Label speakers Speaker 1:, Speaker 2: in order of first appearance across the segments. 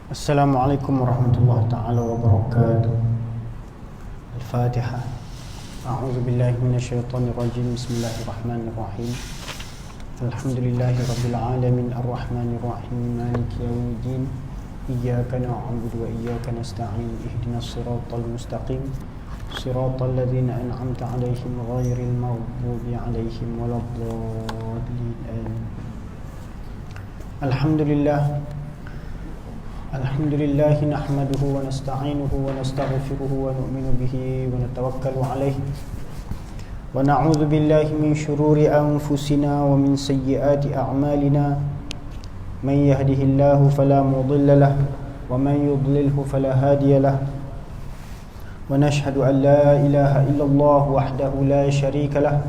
Speaker 1: Assalamualaikum warahmatullahi ta'ala wabarakatuh. Al-Fatihah. A'udzu billahi minasyaitonir rajim. Bismillahirrahmanirrahim. Alhamdulillahi rabbil alamin arrahmanir rahim maliki yaumiddin. Iyyaka na'budu wa iyyaka nasta'in. Ihdinas siratal mustaqim. Siratal ladzina an'amta 'alaihim ghairil maghdubi 'alaihim waladdallin. Alhamdulillah. Alhamdulillah nahmaduhu wa nasta'inuhu wa nastaghfiruhu wa nu'minu bihi wa natawakkalu alayhi wa na'udzu billahi min shururi anfusina wa min sayyiati a'malina man yahdihillahu fala mudilla lahu wa man yudlilhu fala hadiya lahu wa nashhadu an la ilaha illallah wahdahu la sharika lahu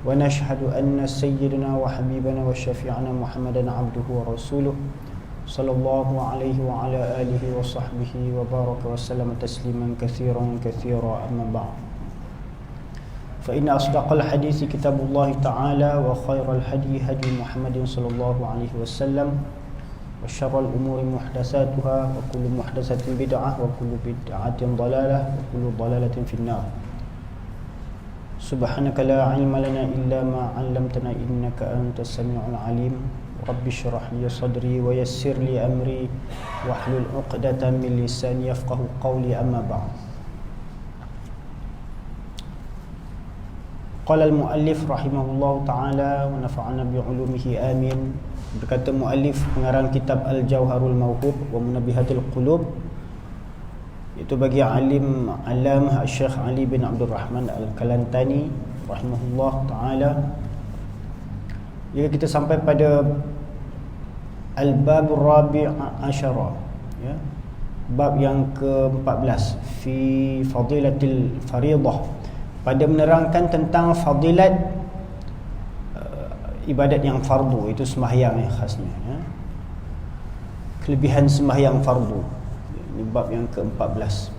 Speaker 1: wa nashhadu anna sayyidina wa habibana wa syafi'ana Muhammadan 'abduhu wa rasuluhu sallallahu alaihi wa ala alihi wa sahbihi wa baraka wa sallama tasliman katsiran katsira amma ba'd. Fa inna asdaqal hadithi kitabullah ta'ala wa khairal hadi hadi Muhammadin sallallahu alaihi wasallam wa syarral umuri muhdatsatuha wa kullu muhdatsatin bid'ah wa kullu bid'atin dhalalah wa kullu dhalalatin finnar. Subhanaka la ilma lana illa ma 'allamtana innaka antas samiul alim. Rabbi syrah li sadri wa yassir li amri wahlul 'uqdatam min lisani yafqahu qawli amma ba'd. Qala al-muallif rahimahullahu ta'ala wa nafa'ana bi 'ulumihi amin. Berkata muallif pengarang kitab Al-Jawharul Mawhub wa Munabbihatul Qulub, itu bagi alim Allamah Syekh Ali bin Abdul Rahman Al-Kalantani rahimahullah ta'ala. Jika kita sampai pada Al-Babur Rabi' Asyara, ya, bab yang ke-14 fi fadilatil faridah, pada menerangkan tentang fadilat ibadat yang fardu, itu sembahyang yang khasnya, ya. Kelebihan sembahyang fardu. Ini bab yang ke-14.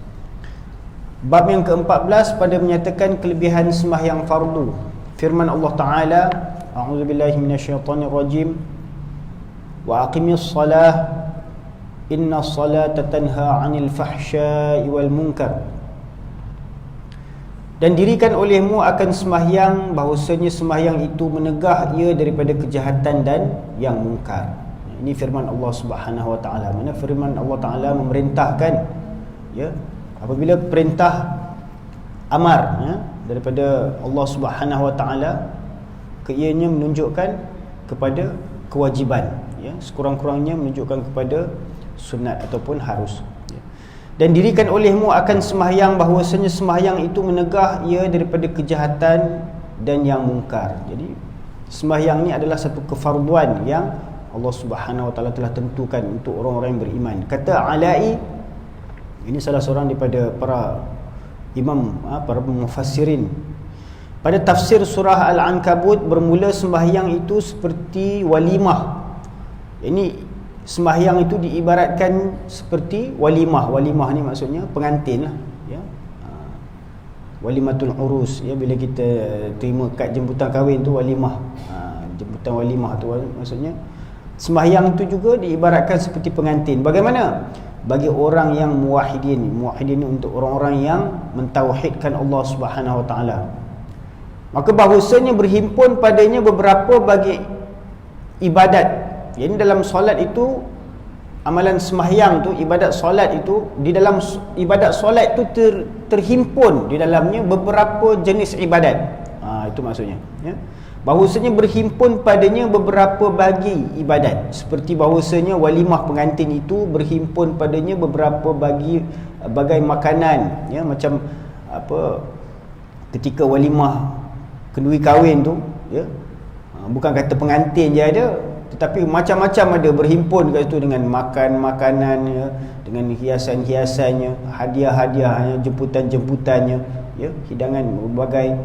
Speaker 1: Bab yang ke-14 pada menyatakan kelebihan sembahyang fardu. Firman Allah Ta'ala, a'udzu billahi minasyaitonir rajim, wa aqimis salah inna salata tanha 'anil fahsya'i wal munkar. Dan dirikan olehmu akan sembahyang, bahawasanya sembahyang itu menegah ia daripada kejahatan dan yang mungkar. Ini firman Allah Subhanahu wa taala. Mana firman Allah Taala memerintahkan, ya, apabila perintah amar, ya, daripada Allah Subhanahu wa taala, ianya menunjukkan kepada kewajiban, ya, sekurang-kurangnya menunjukkan kepada sunat ataupun harus, ya. Dan dirikan olehmu akan sembahyang, bahawasanya sembahyang itu menegah ia daripada kejahatan dan yang mungkar. Jadi sembahyang ni adalah satu kefarduan yang Allah Subhanahu wa taala telah tentukan untuk orang-orang yang beriman. Kata Alai, ini salah seorang daripada para imam, para mufassirin, pada tafsir surah Al-Ankabut, bermula sembahyang itu seperti walimah. Ini sembahyang itu diibaratkan seperti walimah. Walimah ni maksudnya pengantin lah, ya. Walimatul urus, ya, bila kita terima kad jemputan kahwin tu walimah. Jemputan walimah tu maksudnya sembahyang itu juga diibaratkan seperti pengantin. Bagaimana? Bagi orang yang muwahhidin. Muwahhidin untuk orang-orang yang mentauhidkan Allah Subhanahu wa taala. Maka bahawasanya berhimpun padanya beberapa bagi ibadat. Jadi dalam solat itu, amalan sembahyang tu, ibadat solat itu, di dalam ibadat solat itu terhimpun di dalamnya beberapa jenis ibadat. Itu maksudnya, ya. Bahawasanya berhimpun padanya beberapa bagi ibadat. Seperti bahawasanya walimah pengantin itu berhimpun padanya beberapa bagai makanan, ya, macam apa, ketika walimah kenduri kahwin tu, ya, bukan kata pengantin je ada, tetapi macam-macam ada berhimpun kat situ dengan makan makanan, ya, dengan hiasan-hiasannya, hadiah-hadiahnya, jemputan-jemputannya, ya, hidangan berbagai.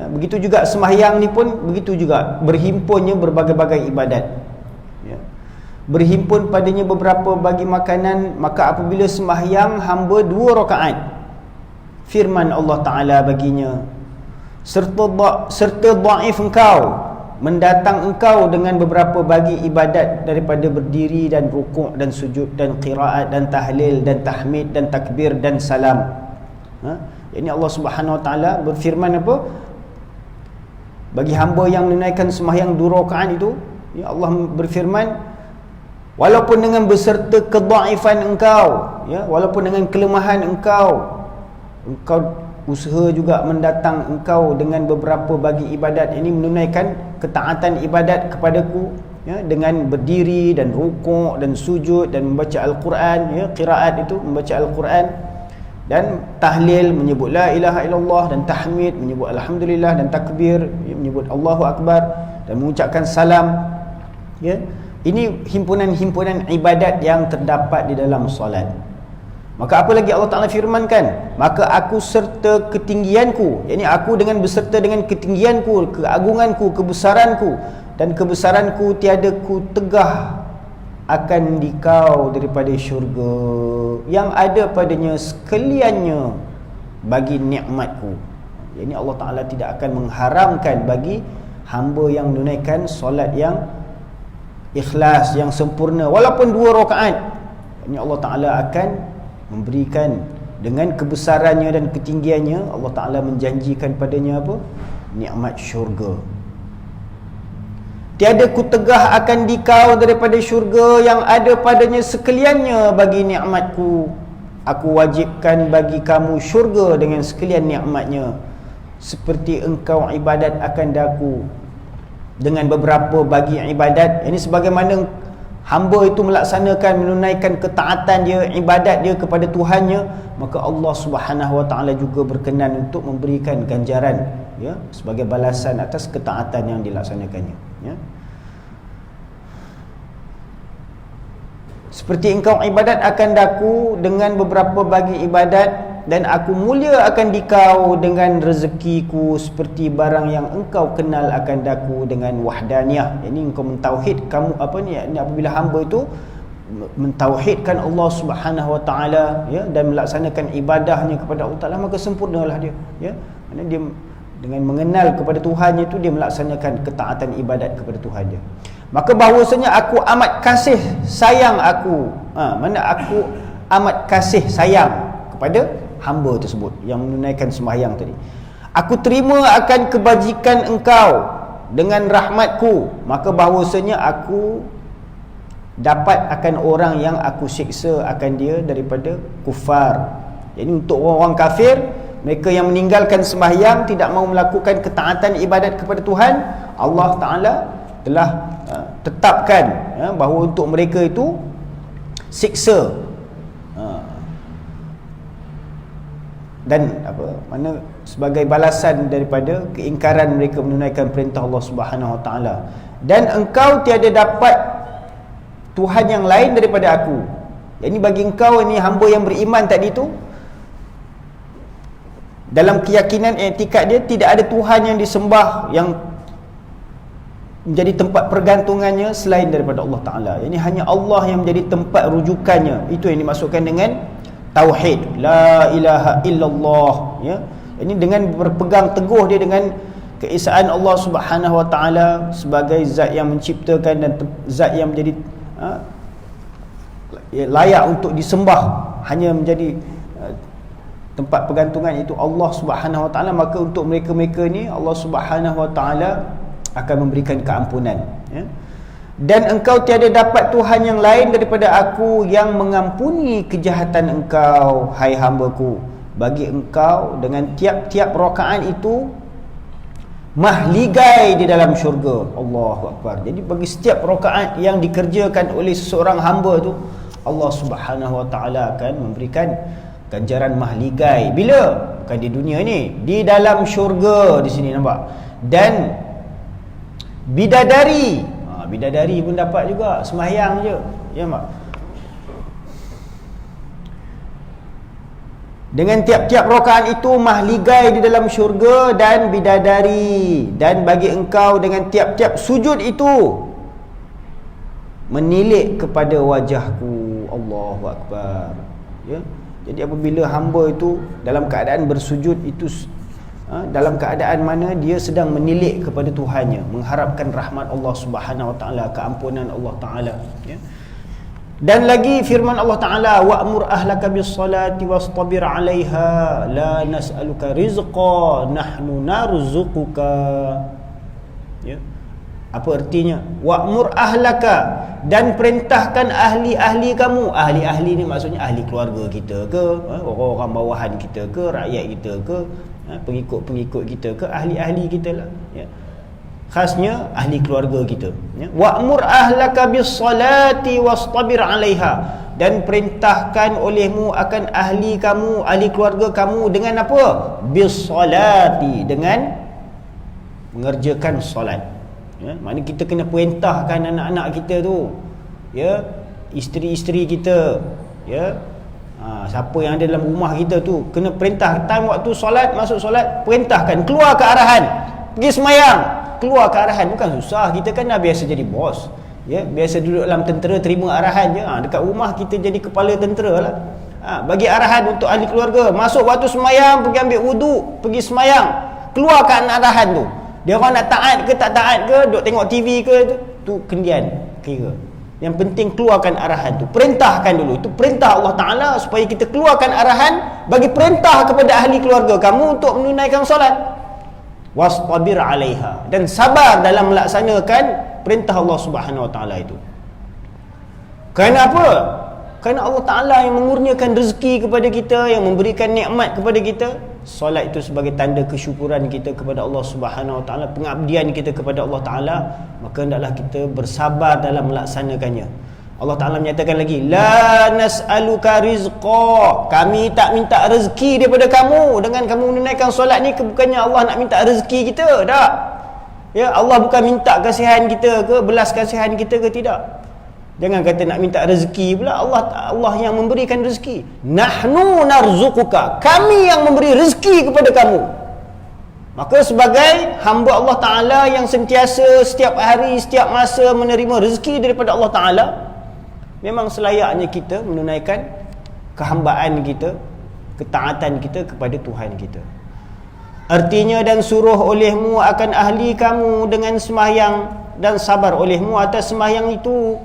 Speaker 1: Begitu juga sembahyang ni pun begitu juga, berhimpunnya berbagai-bagai ibadat, ya. Berhimpun padanya beberapa bagi makanan. Maka apabila sembahyang hamba 2 rakaat, firman Allah Ta'ala baginya, serta dhaif engkau, mendatang engkau dengan beberapa bagi ibadat daripada berdiri dan rukuk dan sujud dan qiraat dan tahlil dan tahmid dan takbir dan salam. Ini Allah Subhanahu Wa Taala berfirman apa? Bagi hamba yang menunaikan sembahyang 2 rakaat itu, ya, Allah berfirman, walaupun dengan beserta kedhaifan engkau, ya, walaupun dengan kelemahan engkau usaha juga mendatang engkau dengan beberapa bagi ibadat, ini menunaikan ketaatan ibadat kepadaku, ya, dengan berdiri dan rukuk dan sujud dan membaca Al-Quran, ya, qiraat itu membaca Al-Quran dan tahlil, menyebut la ilaha illallah, dan tahmid, menyebut alhamdulillah, dan takbir, ya, menyebut Allahu Akbar, dan mengucapkan salam, ya. Ini himpunan-himpunan ibadat yang terdapat di dalam solat. Maka apa lagi Allah Ta'ala firmankan? Maka aku serta ketinggianku, yakni aku dengan beserta dengan ketinggianku, keagunganku, kebesaranku, dan kebesaranku tiada ku tegah akan dikau daripada syurga yang ada padanya sekaliannya bagi nikmatku. Yakni Allah Ta'ala tidak akan mengharamkan bagi hamba yang menunaikan solat yang ikhlas, yang sempurna, walaupun 2 rakaat. Yakni Allah Ta'ala akan memberikan dengan kebesarannya dan ketinggiannya, Allah Ta'ala menjanjikan padanya apa? Nikmat syurga. Tiada ku tegah akan dikau daripada syurga yang ada padanya sekaliannya bagi nikmatku. Aku wajibkan bagi kamu syurga dengan sekalian nikmatnya, seperti engkau ibadat akan daku dengan beberapa bagi ibadat. Ini sebagaimana hamba itu melaksanakan, menunaikan ketaatan dia, ibadat dia kepada Tuhannya, maka Allah Subhanahu Wa Taala juga berkenan untuk memberikan ganjaran, ya, sebagai balasan atas ketaatan yang dilaksanakannya, ya. Seperti engkau ibadat akan daku dengan beberapa bagi ibadat, dan aku mulia akan dikau dengan rezekiku seperti barang yang engkau kenal akan daku dengan wahdaniyah. Ini engkau mentauhid, kamu apa ni, apabila hamba itu mentauhidkan Allah Subhanahu Wa Taala, ya, dan melaksanakan ibadahnya kepada Allah Taala, maka sempurnalah dia, ya. Maksudnya dia dengan mengenal kepada Tuhannya itu, dia melaksanakan ketaatan ibadat kepada Tuhan dia. Maka bahawasanya aku amat kasih sayang aku, mana aku amat kasih sayang kepada hamba tersebut yang menunaikan sembahyang tadi. Aku terima akan kebajikan engkau dengan rahmatku, maka bahawasanya aku dapat akan orang yang aku siksa akan dia daripada kufar. Jadi untuk orang-orang kafir, mereka yang meninggalkan sembahyang, tidak mahu melakukan ketaatan ibadat kepada Tuhan, Allah Ta'ala telah tetapkan, ya, bahawa untuk mereka itu siksa, dan mana sebagai balasan daripada keingkaran mereka menunaikan perintah Allah Subhanahu Wa Taala. Dan engkau tiada dapat Tuhan yang lain daripada aku. Jadi bagi engkau ini hamba yang beriman tadi itu, dalam keyakinan i'tikad dia, tidak ada Tuhan yang disembah, yang menjadi tempat pergantungannya selain daripada Allah Ta'ala. Ini hanya Allah yang menjadi tempat rujukannya. Itu yang dimaksudkan dengan tauhid, la ilaha illallah, ya. Ini dengan berpegang teguh dia dengan keesaan Allah Subhanahu Wa Taala sebagai zat yang menciptakan dan zat yang menjadi layak untuk disembah, hanya menjadi tempat pergantungan itu Allah Subhanahu Wa Taala. Maka untuk mereka-mereka ni Allah Subhanahu Wa Taala akan memberikan keampunan, ya. Dan engkau tiada dapat Tuhan yang lain daripada aku yang mengampuni kejahatan engkau, hai hambaku. Bagi engkau dengan tiap-tiap rakaat itu mahligai di dalam syurga. Allahu Akbar. Jadi bagi setiap rakaat yang dikerjakan oleh seseorang hamba tu, Allah Subhanahu Wa Taala akan memberikan ganjaran mahligai. Bila? Bukan di dunia ni, di dalam syurga. Di sini nampak. Dan bidadari, bidadari pun dapat juga, sembahyang je, ya mak. Dengan tiap-tiap rakaat itu mahligai di dalam syurga dan bidadari. Dan bagi engkau dengan tiap-tiap sujud itu menilik kepada wajahku. Allahu Akbar, ya. Jadi apabila hamba itu dalam keadaan bersujud itu, dalam keadaan mana dia sedang menilik kepada Tuhannya, mengharapkan rahmat Allah Subhanahu Wa Taala, keampunan Allah Taala, ya. Dan lagi firman Allah Taala, wa'mur ahlaka bis-salati wastabir 'alaiha la nas'aluka rizqa nahnu narzuquka. Ya. Apa artinya? Wa'mur ahlaka, dan perintahkan ahli-ahli kamu. Ahli-ahli ni maksudnya ahli keluarga kita ke, orang-orang bawahan kita ke, rakyat kita ke, pengikut-pengikut kita ke, ahli-ahli kita lah, ya. Khasnya ahli keluarga kita, ya. Wa'mur ahlaka bis-salati wastabir 'alaiha, dan perintahkan olehmu akan ahli kamu, ahli keluarga kamu dengan apa? Bis-salati, dengan mengerjakan solat, ya. Maknanya kita kena perintahkan anak-anak kita tu, ya, isteri-isteri kita, ya, siapa yang ada dalam rumah kita tu kena perintah. Time waktu solat, masuk solat, perintahkan, keluar ke arahan, pergi semayang, keluar ke arahan. Bukan susah, kita kan dah biasa jadi bos, ya, biasa duduk dalam tentera, terima arahan je. Dekat rumah kita jadi kepala tentera lah. Bagi arahan untuk ahli keluarga. Masuk waktu semayang, pergi ambil wuduk, pergi semayang, keluarkan arahan tu. Dia orang nak taat ke tak taat ke, duduk tengok TV ke, tu kendian kira. Yang penting keluarkan arahan tu, perintahkan dulu. Itu perintah Allah Ta'ala supaya kita keluarkan arahan, bagi perintah kepada ahli keluarga kamu untuk menunaikan solat. Wastabir 'alaiha, dan sabar dalam melaksanakan perintah Allah Subhanahu Wa Taala itu. Kerana apa? Kerana Allah Ta'ala yang mengurniakan rezeki kepada kita, yang memberikan nikmat kepada kita. Solat itu sebagai tanda kesyukuran kita kepada Allah Subhanahu Wa Taala, pengabdian kita kepada Allah Ta'ala. Maka hendaklah kita bersabar dalam melaksanakannya. Allah Ta'ala menyatakan lagi, la nas'aluka rizqa, kami tak minta rezeki daripada kamu dengan kamu menunaikan solat ni. Bukannya Allah nak minta rezeki kita, tak, ya. Allah bukan minta kasihan kita ke, belas kasihan kita ke, tidak. Jangan kata nak minta rezeki pula. Allah yang memberikan rezeki. Nahnu narzuquka, kami yang memberi rezeki kepada kamu. Maka sebagai hamba Allah Ta'ala yang sentiasa setiap hari, setiap masa menerima rezeki daripada Allah Ta'ala, memang selayaknya kita menunaikan kehambaan kita, ketaatan kita kepada Tuhan kita. Artinya, dan suruh olehmu akan ahli kamu dengan sembahyang, dan sabar olehmu atas sembahyang itu.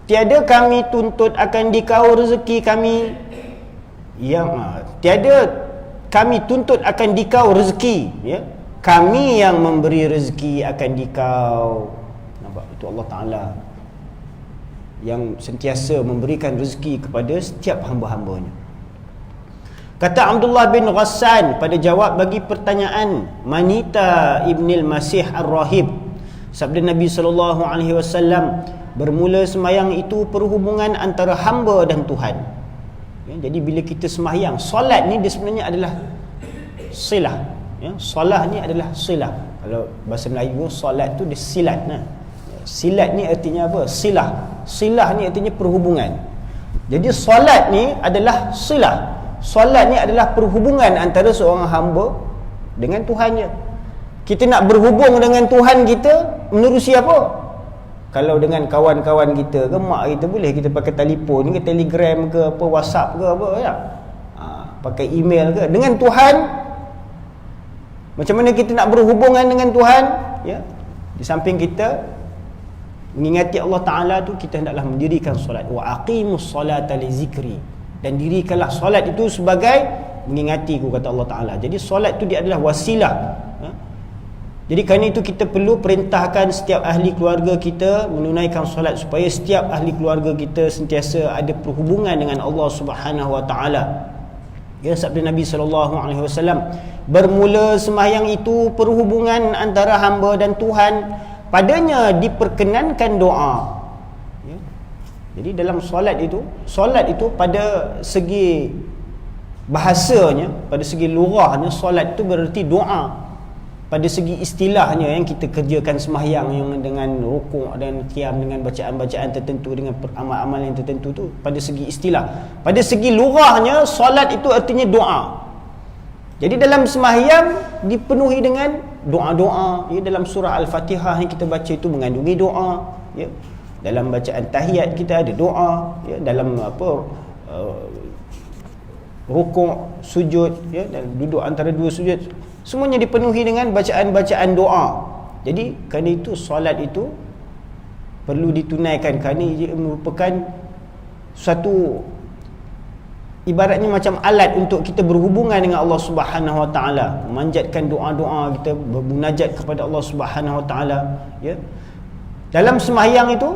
Speaker 1: Tiada kami tuntut akan dikau rezeki kami, yang tiada kami tuntut akan dikau rezeki, ya. Kami yang memberi rezeki akan dikau. Nampak? Itu Allah Ta'ala yang sentiasa memberikan rezeki kepada setiap hamba-hambanya. Kata Abdullah bin Ghassan pada jawab bagi pertanyaan Manita Ibnil Masih Ar-Rahib, sabda Nabi SAW, bermula sembahyang itu perhubungan antara hamba dan Tuhan, ya. Jadi bila kita sembahyang, solat ni dia sebenarnya adalah silah, ya. Solat ni adalah silah. Kalau bahasa Melayu, solat tu dia silat, nah. Silat ni artinya apa? Silah. Silah ni artinya perhubungan. Jadi solat ni adalah silah. Solat ni adalah perhubungan antara seorang hamba dengan Tuhannya. Kita nak berhubung dengan Tuhan kita menerusi apa? Kalau dengan kawan-kawan kita ke, mak kita, boleh kita pakai telefon ke, telegram ke, apa, WhatsApp ke, apa, ya. Pakai email ke. Dengan Tuhan, macam mana kita nak berhubungan dengan Tuhan, ya? Di samping kita mengingati Allah Ta'ala tu, kita hendaklah mendirikan solat. Wa aqimus solata li zikri, dan dirikanlah solat itu sebagai mengingatiku, kata Allah Ta'ala. Jadi solat itu dia adalah wasilah, ya? Jadi kerana itu kita perlu perintahkan setiap ahli keluarga kita menunaikan solat, supaya setiap ahli keluarga kita sentiasa ada perhubungan dengan Allah Subhanahu Wa Taala. Ya, sabda Nabi SAW, bermula sembahyang itu perhubungan antara hamba dan Tuhan, padanya diperkenankan doa, ya. Jadi dalam solat itu pada segi bahasanya, pada segi lurahnya, solat itu berarti doa. Pada segi istilahnya, yang kita kerjakan sembahyang yang dengan rukuk dan qiyam, dengan bacaan-bacaan tertentu, dengan amal-amal yang tertentu tu, pada segi istilah. Pada segi lurahnya, solat itu artinya doa. Jadi dalam sembahyang dipenuhi dengan doa-doa, ya. Dalam surah Al-Fatihah yang kita baca itu mengandungi doa, ya. Dalam bacaan tahiyat kita ada doa, ya. Dalam rukuk, sujud, ya, dan duduk antara dua sujud, semuanya dipenuhi dengan bacaan-bacaan doa. Jadi kerana itu solat itu perlu ditunaikan, kerana ia merupakan suatu ibaratnya macam alat untuk kita berhubungan dengan Allah Subhanahu Wa Taala, memanjatkan doa-doa kita, bermunajat kepada Allah Subhanahu Wa Taala, ya. Dalam sembahyang itu,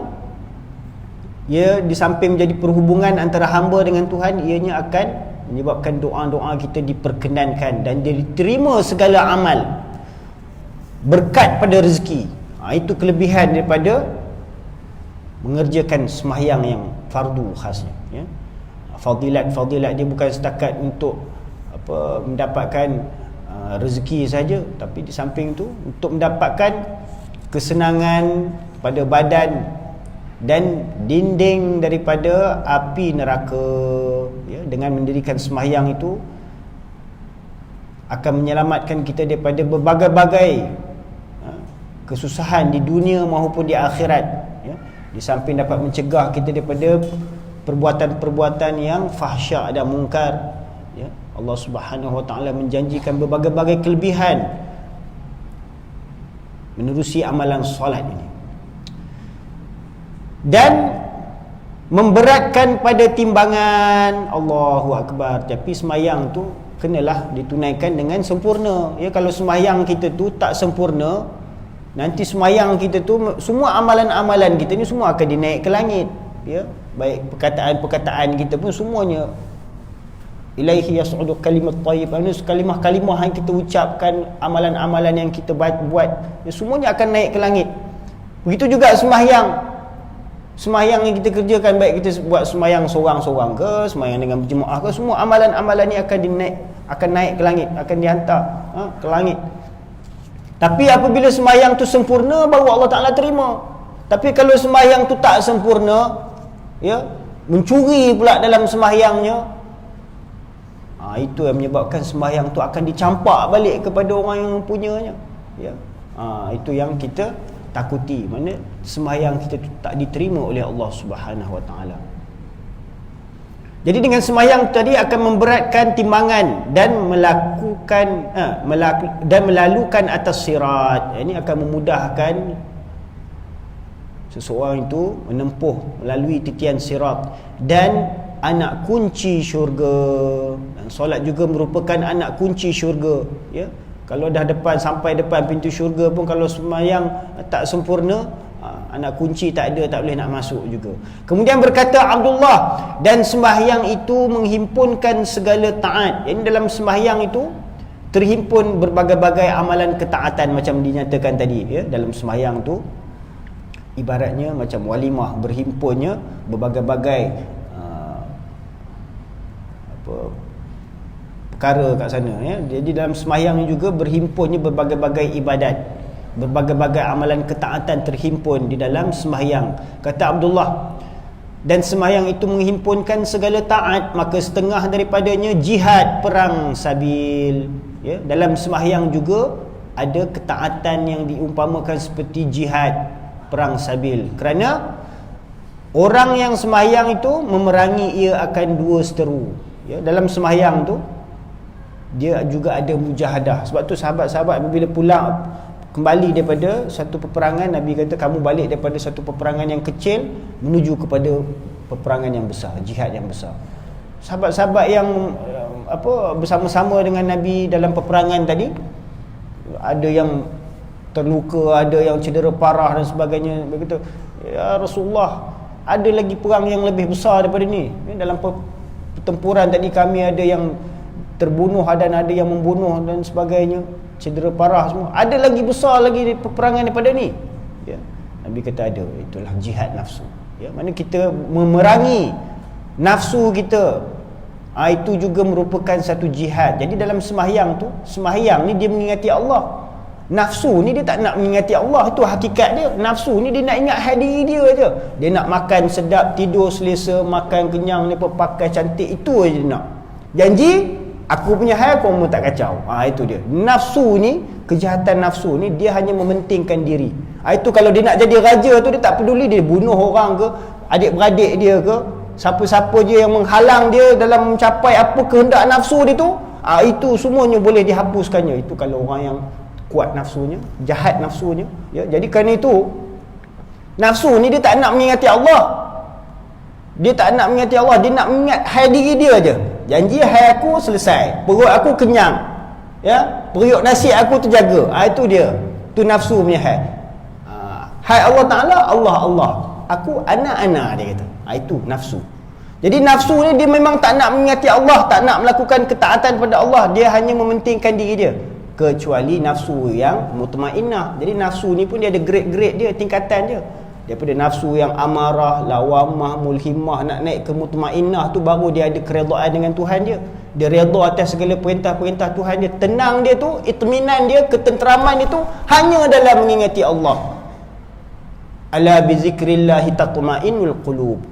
Speaker 1: ia di samping menjadi perhubungan antara hamba dengan Tuhan, ianya akan menyebabkan doa-doa kita diperkenankan dan diterima segala amal, berkat pada rezeki. Itu kelebihan daripada mengerjakan sembahyang yang fardu khasnya, ya. Fadilat dia bukan setakat untuk mendapatkan rezeki saja, tapi di samping itu untuk mendapatkan kesenangan pada badan dan dinding daripada api neraka, ya. Dengan mendirikan sembahyang itu akan menyelamatkan kita daripada berbagai-bagai kesusahan di dunia maupun di akhirat, ya. Di samping dapat mencegah kita daripada perbuatan-perbuatan yang fahsyak dan mungkar, ya. Allah Subhanahu Wa Taala menjanjikan berbagai-bagai kelebihan menerusi amalan solat ini, dan memberatkan pada timbangan. Allahu Akbar. Tapi sembahyang tu kenalah ditunaikan dengan sempurna, ya. Kalau sembahyang kita tu tak sempurna, nanti sembahyang kita tu, semua amalan-amalan kita ni semua akan dinaik ke langit, ya. Baik perkataan-perkataan kita pun semuanya ilaihi yas'udu kalimat thayyib, kalimah-kalimah yang kita ucapkan, amalan-amalan yang kita buat, ya, semuanya akan naik ke langit. Begitu juga sembahyang yang kita kerjakan, baik kita buat sembahyang seorang-seorang ke, sembahyang dengan berjemaah ke, semua amalan-amalan ni akan naik ke langit, akan dihantar ke langit. Tapi apabila sembahyang tu sempurna, baru Allah Ta'ala terima. Tapi kalau sembahyang tu tak sempurna, ya, mencuri pula dalam sembahyangnya, itu yang menyebabkan sembahyang tu akan dicampak balik kepada orang yang mempunyanya, ya. Itu yang kita takuti, mana sembahyang kita tu tak diterima oleh Allah Subhanahu Wa Taala. Jadi dengan sembahyang tadi akan memberatkan timbangan dan melalukan atas sirat. Ini akan memudahkan seseorang itu menempuh melalui titian sirat dan anak kunci syurga. Dan solat juga merupakan anak kunci syurga, ya. Kalau dah sampai depan pintu syurga pun, kalau sembahyang tak sempurna, anak kunci tak ada, tak boleh nak masuk juga. Kemudian berkata Abdullah, dan sembahyang itu menghimpunkan segala taat. Ini dalam sembahyang itu terhimpun berbagai-bagai amalan ketaatan, macam dinyatakan tadi, ya. Dalam sembahyang tu ibaratnya macam walimah, berhimpunnya berbagai-bagai perkara kat sana, ya. Jadi dalam sembahyang juga berhimpunnya berbagai-bagai ibadat, berbagai-bagai amalan ketaatan terhimpun di dalam sembahyang. Kata Abdullah, dan sembahyang itu menghimpunkan segala taat, maka setengah daripadanya jihad, perang sabil, ya. Dalam sembahyang juga ada ketaatan yang diumpamakan seperti jihad, perang sabil. Kerana orang yang sembahyang itu memerangi ia akan dua seteru, ya. Dalam sembahyang tu dia juga ada mujahadah. Sebab tu sahabat-sahabat bila pulang kembali daripada satu peperangan, Nabi kata kamu balik daripada satu peperangan yang kecil menuju kepada peperangan yang besar, jihad yang besar. Sahabat-sahabat yang bersama-sama dengan Nabi dalam peperangan tadi, ada yang terluka, ada yang cedera parah dan sebagainya. Begitu, ya Rasulullah, ada lagi perang yang lebih besar daripada ni. Dalam pertempuran tadi kami ada yang terbunuh dan ada yang membunuh dan sebagainya, cedera parah semua. Ada lagi besar lagi peperangan daripada ni, ya. Nabi kata ada, itulah jihad nafsu, ya. Mana kita memerangi nafsu kita, itu juga merupakan satu jihad. Jadi dalam sembahyang tu, sembahyang ni dia mengingati Allah. Nafsu ni dia tak nak mengingati Allah, itu hakikat dia. Nafsu ni dia nak ingat hadiri dia je. Dia nak makan sedap, tidur selesa, makan kenyang, dia pakai cantik, itu aja dia nak. Janji aku punya hal kamu tak kacau. Itu dia. Nafsu ni, kejahatan nafsu ni, dia hanya mementingkan diri. Itu kalau dia nak jadi raja tu, dia tak peduli dia bunuh orang ke, adik-beradik dia ke, siapa-siapa je yang menghalang dia dalam mencapai apa kehendak nafsu dia tu, itu semuanya boleh dihapuskannya. Itu kalau orang yang kuat nafsunya, jahat nafsunya, ya. Jadi kerana itu nafsu ni dia tak nak mengingati Allah. Dia tak nak mengingati Allah, dia nak mengingat hai diri dia je. Janji hai aku selesai, perut aku kenyang, ya, periuk nasi aku terjaga. Itu dia, tu nafsu punya hai. Hai Allah Ta'ala, Allah, aku ana dia kata. Itu nafsu. Jadi nafsu ni dia memang tak nak mengingati Allah, tak nak melakukan ketaatan pada Allah, dia hanya mementingkan diri dia. Kecuali nafsu yang mutmainnah. Jadi nafsu ni pun dia ada grade-grade dia, tingkatan dia. Daripada nafsu yang amarah, lawamah, mulhimah, nak naik ke mutmainnah tu baru dia ada keredaan dengan Tuhan dia. Dia redha atas segala perintah-perintah Tuhan dia. Tenang dia tu, itminan dia, ketenteraman dia tu hanya dalam mengingati Allah. Ala bizikrillahi tatma'innul qulub.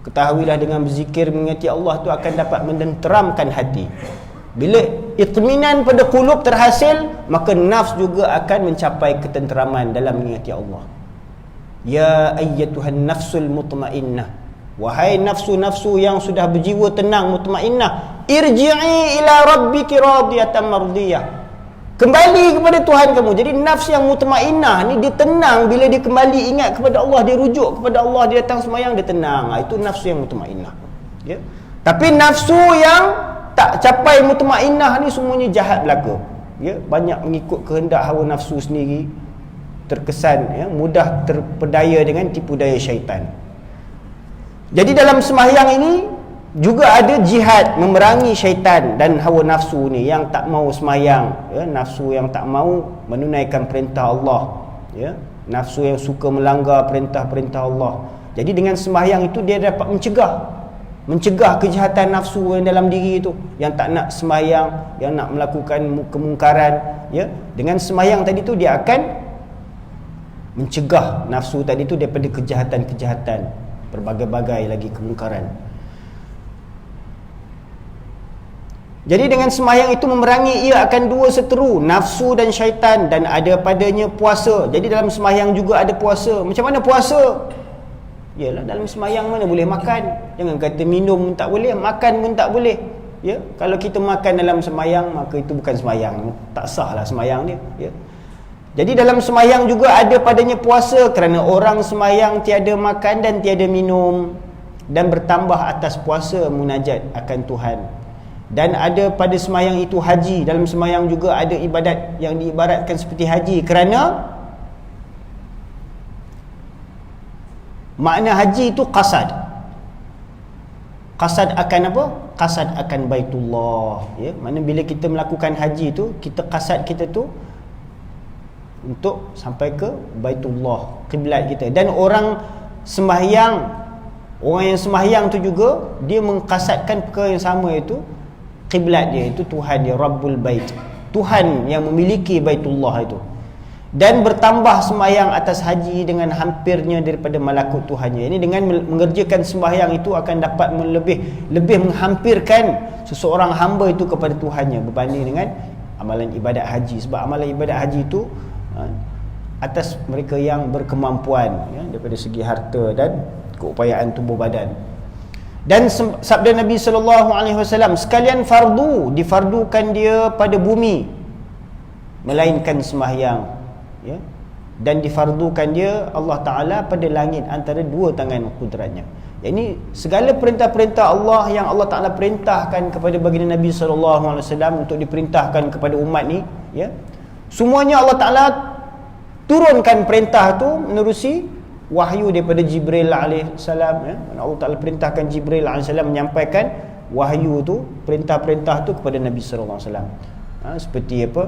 Speaker 1: Ketahuilah dengan berzikir mengingati Allah tu akan dapat menenteramkan hati. Bila itminan pada qulub terhasil, maka nafs juga akan mencapai ketenteraman dalam mengingati Allah. Ya ayyatuhan nafsul mutmainnah, wahai nafsu-nafsu yang sudah berjiwa tenang mutmainnah, irji'i ila rabbiki radiyatan mardiyah. Kembali kepada Tuhan kamu. Jadi nafs yang mutmainnah ni dia tenang bila dia kembali ingat kepada Allah, dia rujuk kepada Allah, dia datang sembahyang, dia tenang. Itu nafsu yang mutmainnah, ya. Tapi nafsu yang tak capai mutmainnah ni semuanya jahat belaka, ya. Banyak mengikut kehendak hawa nafsu sendiri, terkesan, ya, mudah terpedaya dengan tipu daya syaitan. Jadi dalam sembahyang ini juga ada jihad memerangi syaitan dan hawa nafsu ni yang tak mau sembahyang, ya, nafsu yang tak mau menunaikan perintah Allah, ya, nafsu yang suka melanggar perintah-perintah Allah. Jadi dengan sembahyang itu dia dapat mencegah kejahatan nafsu yang dalam diri itu, yang tak nak sembahyang, yang nak melakukan kemungkaran, ya. Dengan sembahyang tadi tu dia akan mencegah nafsu tadi tu daripada kejahatan-kejahatan, berbagai-bagai lagi kemungkaran. Jadi dengan sembahyang itu memerangi ia akan dua seteru, nafsu dan syaitan, dan ada padanya puasa. Jadi dalam sembahyang juga ada puasa. Macam mana puasa? Yalah, dalam sembahyang mana boleh makan. Jangan kata minum tak boleh, makan pun tak boleh, ya. Kalau kita makan dalam sembahyang, maka itu bukan sembahyang, tak sah lah sembahyang dia, ya. Jadi dalam sembahyang juga ada padanya puasa, kerana orang sembahyang tiada makan dan tiada minum, dan bertambah atas puasa munajat akan Tuhan. Dan ada pada sembahyang itu haji. Dalam sembahyang juga ada ibadat yang diibaratkan seperti haji, kerana makna haji itu qasad. Qasad akan apa? Qasad akan Baitullah, ya. Mana bila kita melakukan haji itu, kita qasad kita tu untuk sampai ke Baitullah, kiblat kita. Dan orang yang sembahyang tu juga dia mengqasadkan perkara yang sama, itu kiblat dia, itu Tuhan dia, Rabbul Bait, Tuhan yang memiliki Baitullah itu. Dan bertambah sembahyang atas haji dengan hampirnya daripada malakut Tuhannya. Ini dengan mengerjakan sembahyang itu akan dapat lebih menghampirkan seseorang hamba itu kepada Tuhannya berbanding dengan amalan ibadat haji. Sebab amalan ibadat haji itu atas mereka yang berkemampuan, ya, daripada segi harta dan keupayaan tubuh badan. Dan sabda Nabi SAW, sekalian fardu, difardukan dia pada bumi, melainkan sembahyang, ya. Dan difardukan dia Allah Ta'ala pada langit antara dua tangan kudratnya. Ini segala perintah-perintah Allah yang Allah Ta'ala perintahkan kepada baginda Nabi SAW untuk diperintahkan kepada umat ni, ya, semuanya Allah Ta'ala turunkan perintah tu menerusi wahyu daripada Jibril alaihissalam, ya. Allah Ta'ala perintahkan Jibril alaihissalam menyampaikan wahyu tu, perintah-perintah tu kepada Nabi SAW, seperti apa?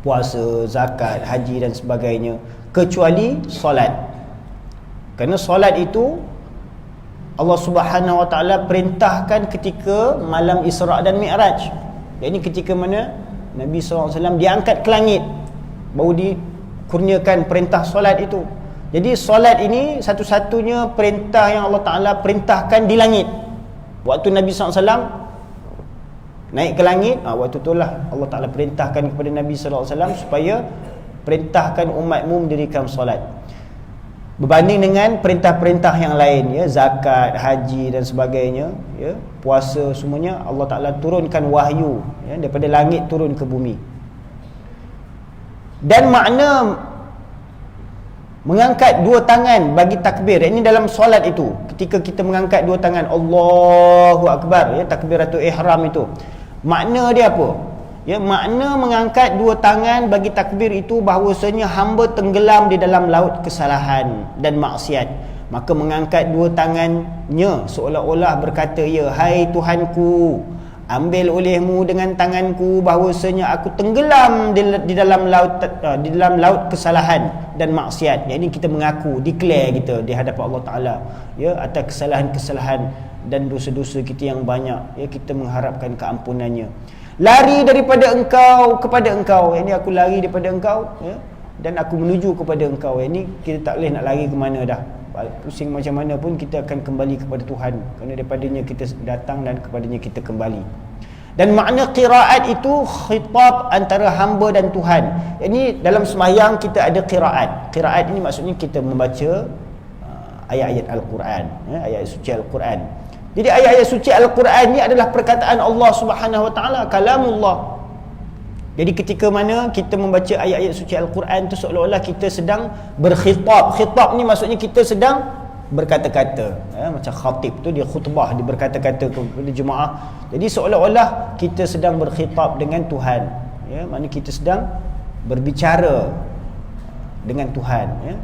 Speaker 1: Puasa, zakat, haji dan sebagainya, kecuali solat. Kerana solat itu Allah Subhanahu Wa Ta'ala perintahkan ketika malam Isra' dan Mi'raj. Jadi ketika mana Nabi SAW diangkat ke langit, baru dikurniakan perintah solat itu. Jadi solat ini satu-satunya perintah yang Allah Ta'ala perintahkan di langit. Waktu Nabi SAW naik ke langit, waktu itulah Allah Ta'ala perintahkan kepada Nabi SAW supaya perintahkan umatmu mendirikan solat. berbanding dengan perintah-perintah yang lain, ya, zakat, haji dan sebagainya, ya, puasa, semuanya Allah Ta'ala turunkan wahyu, ya, daripada langit turun ke bumi. Dan makna mengangkat dua tangan bagi takbir, ini dalam solat itu, ketika kita mengangkat dua tangan Allahu Akbar, ya, takbiratul ihram itu, makna dia apa? Ya, makna mengangkat dua tangan bagi takbir itu bahawasanya hamba tenggelam di dalam laut kesalahan dan maksiat. Maka mengangkat dua tangannya seolah-olah berkata, ya, hai Tuhanku, ambil olehmu dengan tanganku bahawasanya aku tenggelam di dalam laut kesalahan dan maksiat. Jadi kita mengaku, declare kita di hadapan Allah Ta'ala, ya, atas kesalahan-kesalahan dan dosa-dosa kita yang banyak, ya, kita mengharapkan keampunannya. Lari daripada engkau kepada engkau, ini aku lari daripada engkau, ya, dan aku menuju kepada engkau. Ini kita tak boleh nak lari ke mana dah, pusing macam mana pun kita akan kembali kepada Tuhan, kerana daripadanya kita datang dan kepadanya kita kembali. Dan makna qiraat itu khitab antara hamba dan Tuhan. Ini dalam sembahyang kita ada qiraat. Qiraat ini maksudnya kita membaca ayat-ayat Al-Quran, ya, ayat suci Al-Quran. Jadi ayat-ayat suci Al-Quran ni adalah perkataan Allah Subhanahu Wa Taala, kalamullah. Jadi ketika mana kita membaca ayat-ayat suci Al-Quran tu seolah-olah kita sedang berkhitab. Khitab ni maksudnya kita sedang berkata-kata, ya, macam khatib tu dia khutbah, dia berkata-kata kepada jemaah. Jadi seolah-olah kita sedang berkhitab dengan Tuhan, ya, maknanya kita sedang berbicara dengan Tuhan, ya.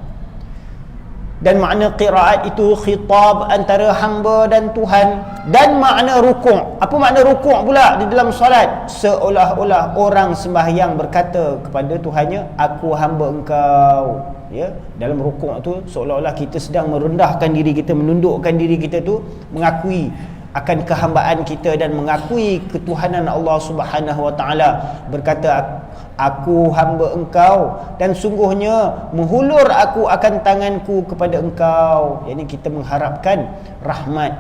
Speaker 1: Dan makna qiraat itu khitab antara hamba dan Tuhan. Dan makna rukuk, apa makna rukuk pula di dalam solat? Seolah-olah orang sembahyang berkata kepada Tuhannya, aku hamba engkau, ya. Dalam rukuk tu seolah-olah kita sedang merendahkan diri kita, menundukkan diri kita tu, mengakui akan kehambaan kita dan mengakui ketuhanan Allah Subhanahu Wa Taala, berkata, aku hamba engkau dan sungguhnya menghulur aku akan tanganku kepada engkau. Jadi kita mengharapkan rahmat,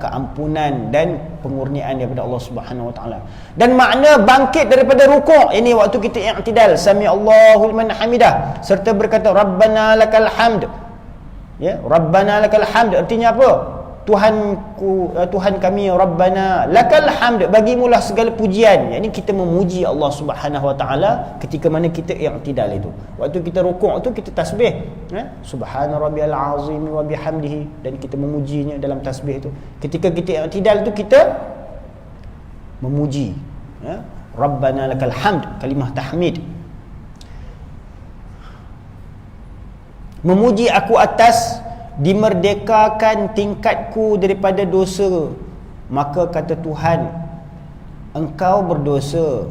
Speaker 1: keampunan dan pengurniaan daripada Allah Subhanahu Wa Taala. Dan makna bangkit daripada rukuk, ini waktu kita i'tidal, sami Allahu liman hamidah, serta berkata Rabbana lakal hamd, ya, Rabbana lakal hamd artinya apa? Tuhanku, Tuhan kami, Rabbana lakal hamd, bagimulah segala pujian. Ini kita memuji Allah Subhanahu Wa Taala ketika mana kita i'tidal itu. Waktu kita rukuk tu kita tasbih, ya, subhana rabbiyal azim wa bihamdihi, dan kita memujinya dalam tasbih itu. Ketika kita i'tidal tu kita memuji, ya, Rabbana lakal hamd, kalimah tahmid. Memuji aku atas dimerdekakan tingkatku daripada dosa. Maka kata Tuhan, engkau berdosa.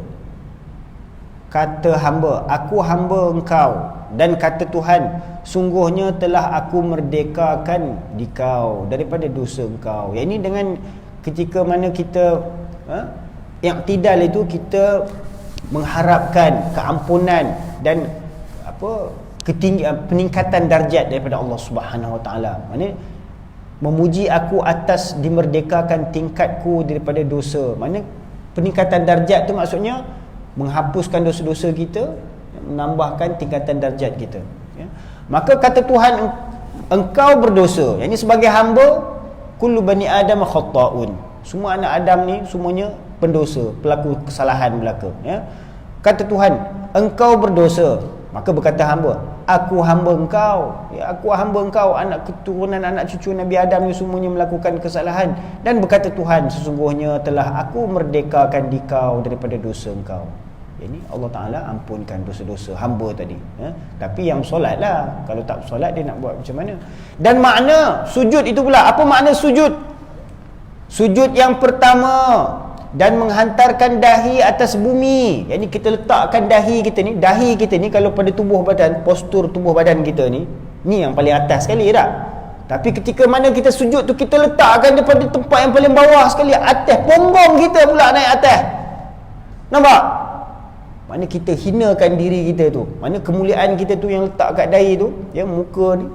Speaker 1: Kata hamba, aku hamba engkau. Dan kata Tuhan, sungguhnya telah aku merdekakan dikau daripada dosa engkau. Yang ini dengan ketika mana kita i'tidal itu, kita mengharapkan keampunan dan peningkatan darjat daripada Allah Subhanahu Wa Taala. Maknanya memuji aku atas dimerdekakan tingkatku daripada dosa. Maknanya peningkatan darjat tu maksudnya menghapuskan dosa-dosa kita, menambahkan tingkatan darjat kita, ya. Maka kata Tuhan, engkau berdosa. Yang ini sebagai hamba, kullu bani adam khata'un, semua anak Adam ni semuanya pendosa, pelaku kesalahan belaka, ya. Kata Tuhan, engkau berdosa. Maka berkata hamba, aku hamba engkau, ya, aku hamba engkau, anak keturunan anak cucu Nabi Adam ni semuanya melakukan kesalahan. Dan berkata Tuhan, sesungguhnya telah aku merdekakan dikau daripada dosa engkau. Ini Allah Ta'ala ampunkan dosa-dosa hamba tadi, ya. Tapi yang solat lah, kalau tak solat dia nak buat macam mana? Dan makna sujud itu pula, apa makna sujud? Sujud yang pertama, dan menghantarkan dahi atas bumi. Yang ni kita letakkan dahi kita ni kalau pada tubuh badan, postur tubuh badan kita ni yang paling atas sekali tak? Tapi ketika mana kita sujud tu, kita letakkan daripada tempat yang paling bawah sekali, atas punggung kita pula naik atas. Nampak? Mana kita hinakan diri kita tu, mana kemuliaan kita tu yang letak kat dahi tu, ya, muka ni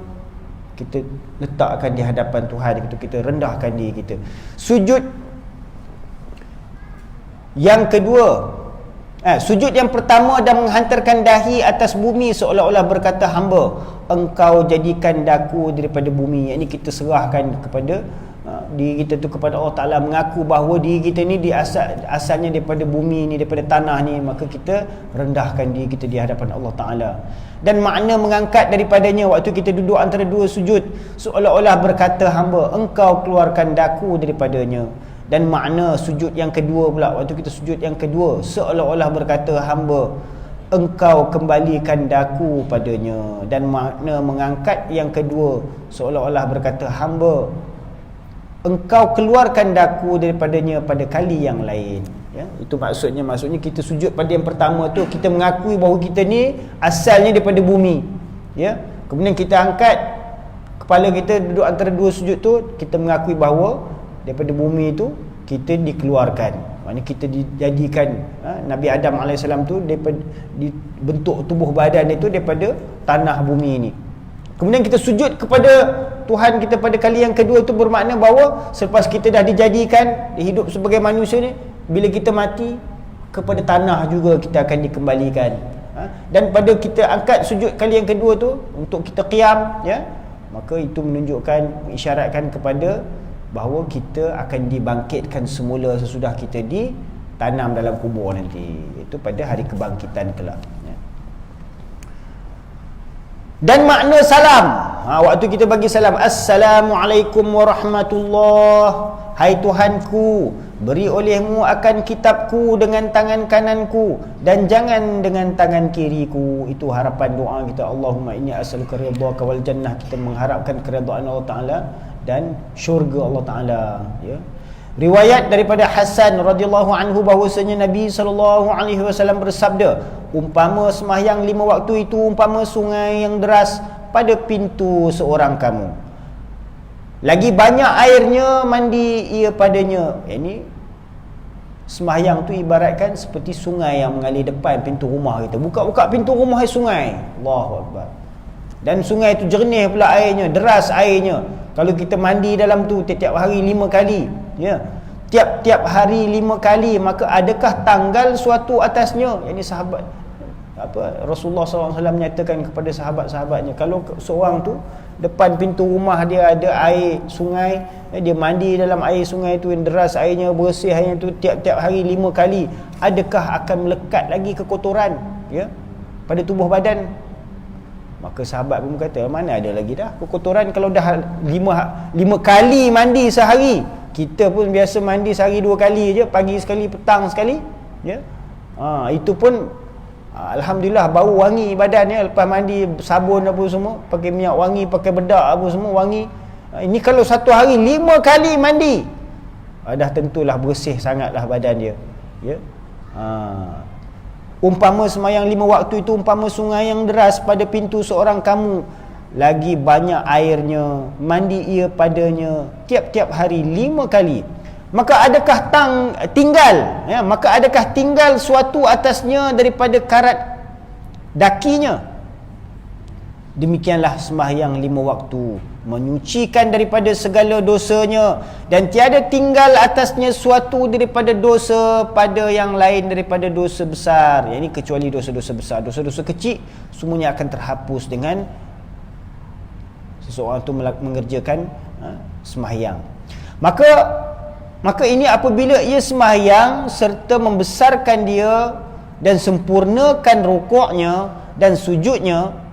Speaker 1: kita letakkan di hadapan Tuhan, kita rendahkan diri kita. Sujud yang kedua, Sujud yang pertama dan menghantarkan dahi atas bumi seolah-olah berkata hamba, engkau jadikan daku daripada bumi. Ini kita serahkan kepada diri kita tu kepada Allah Ta'ala, mengaku bahawa diri kita ni asalnya daripada bumi ni, daripada tanah ni, maka kita rendahkan diri kita di hadapan Allah Ta'ala. Dan makna mengangkat daripadanya waktu kita duduk antara dua sujud seolah-olah berkata hamba, engkau keluarkan daku daripadanya. Dan makna sujud yang kedua pula, waktu kita sujud yang kedua seolah-olah berkata hamba, engkau kembalikan daku padanya. Dan makna mengangkat yang kedua seolah-olah berkata hamba, engkau keluarkan daku daripadanya pada kali yang lain. Ya, itu maksudnya kita sujud pada yang pertama tu, kita mengakui bahawa kita ni asalnya daripada bumi. Ya, kemudian kita angkat kepala kita duduk antara dua sujud tu, kita mengakui bahawa daripada bumi itu kita dikeluarkan. Maknanya kita dijadikan Nabi Adam AS tu daripada dibentuk tubuh badan itu daripada tanah bumi ini. Kemudian kita sujud kepada Tuhan kita pada kali yang kedua itu bermakna bahawa selepas kita dah dijadikan hidup sebagai manusia ni, bila kita mati kepada tanah juga kita akan dikembalikan. Dan pada kita angkat sujud kali yang kedua tu untuk kita qiyam, ya, maka itu menunjukkan, mengisyaratkan kepada bahawa kita akan dibangkitkan semula sesudah kita ditanam dalam kubur nanti, itu pada hari kebangkitan kelak. Dan makna salam, waktu kita bagi salam, Assalamualaikum warahmatullah, hai Tuhanku, beri olehmu akan kitabku dengan tangan kananku dan jangan dengan tangan kiriku. Itu harapan doa kita, Allahumma inni as'aluka ridhaka wal jannah. Kita mengharapkan keridhaan Allah Ta'ala dan syurga Allah Ta'ala, ya. Riwayat daripada Hasan radhiyallahu anhu bahwasanya Nabi SAW bersabda, umpama sembahyang 5 waktu itu umpama sungai yang deras pada pintu seorang kamu, lagi banyak airnya mandi ia padanya. Ini sembahyang tu ibaratkan seperti sungai yang mengalir depan pintu rumah kita. Buka-buka pintu rumah sungai, Allahu Akbar. Dan sungai tu jernih pula airnya, deras airnya. Kalau kita mandi dalam tu tiap-tiap hari 5 kali, ya, tiap-tiap hari 5 kali, maka adakah tanggal suatu atasnya? Ini sahabat Rasulullah SAW menyatakan kepada sahabat-sahabatnya, kalau seorang tu depan pintu rumah dia ada air sungai, dia mandi dalam air sungai tu yang deras airnya, bersih airnya tu tiap-tiap hari 5 kali, adakah akan melekat lagi kekotoran, ya, pada tubuh badan? Maka sahabat pun kata, mana ada lagi dah kekotoran kalau dah 5 kali mandi sehari. Kita pun biasa mandi sehari 2 kali je, pagi sekali, petang sekali, ya. Itu pun alhamdulillah bau wangi badan, ya. Lepas mandi sabun apa semua, pakai minyak wangi, pakai bedak apa semua wangi. Ini kalau satu hari 5 kali mandi, dah tentulah bersih sangatlah badan dia, ya. Umpama sembahyang 5 waktu itu umpama sungai yang deras pada pintu seorang kamu, lagi banyak airnya mandi ia padanya tiap-tiap hari 5 kali, maka adakah tinggal suatu atasnya daripada karat dakinya? Demikianlah sembahyang 5 waktu menyucikan daripada segala dosanya, dan tiada tinggal atasnya suatu daripada dosa pada yang lain daripada dosa besar. Ini kecuali dosa-dosa besar. Dosa-dosa kecil semuanya akan terhapus dengan seseorang itu mengerjakan sembahyang. Maka ini apabila ia sembahyang serta membesarkan dia dan sempurnakan rukuknya dan sujudnya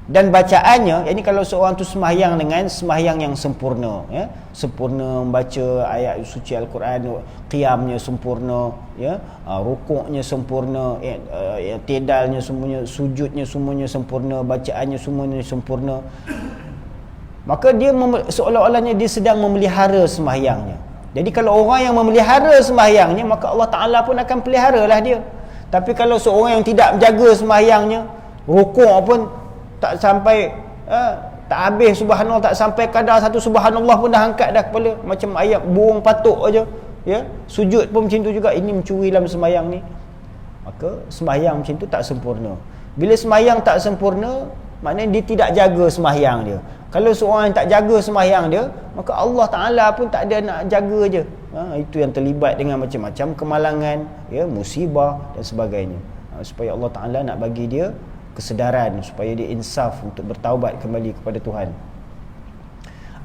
Speaker 1: dan bacaannya. Ini kalau seorang tu sembahyang dengan sembahyang yang sempurna, ya, sempurna membaca ayat suci Al-Quran, qiyamnya sempurna, ya, rukuknya sempurna, i'tidalnya semuanya, sujudnya semuanya sempurna, bacaannya semuanya sempurna, maka dia seolah-olahnya dia sedang memelihara sembahyangnya. Jadi kalau orang yang memelihara sembahyangnya, maka Allah Ta'ala pun akan peliharalah dia. Tapi kalau seorang yang tidak menjaga sembahyangnya, rukuk pun tak sampai, tak habis subhanallah, tak sampai kadar satu subhanallah pun dah angkat dah kepala, macam ayat burung patuk aja, ya. Sujud pun macam tu juga. Ini mencuri dalam sembahyang ni, maka sembahyang macam tu tak sempurna. Bila sembahyang tak sempurna, maknanya dia tidak jaga sembahyang dia. Kalau seorang yang tak jaga sembahyang dia, maka Allah Ta'ala pun tak ada nak jaga je. itu yang terlibat dengan macam-macam kemalangan, ya, musibah dan sebagainya. Supaya Allah Ta'ala nak bagi dia kesedaran, supaya dia insaf untuk bertaubat kembali kepada Tuhan.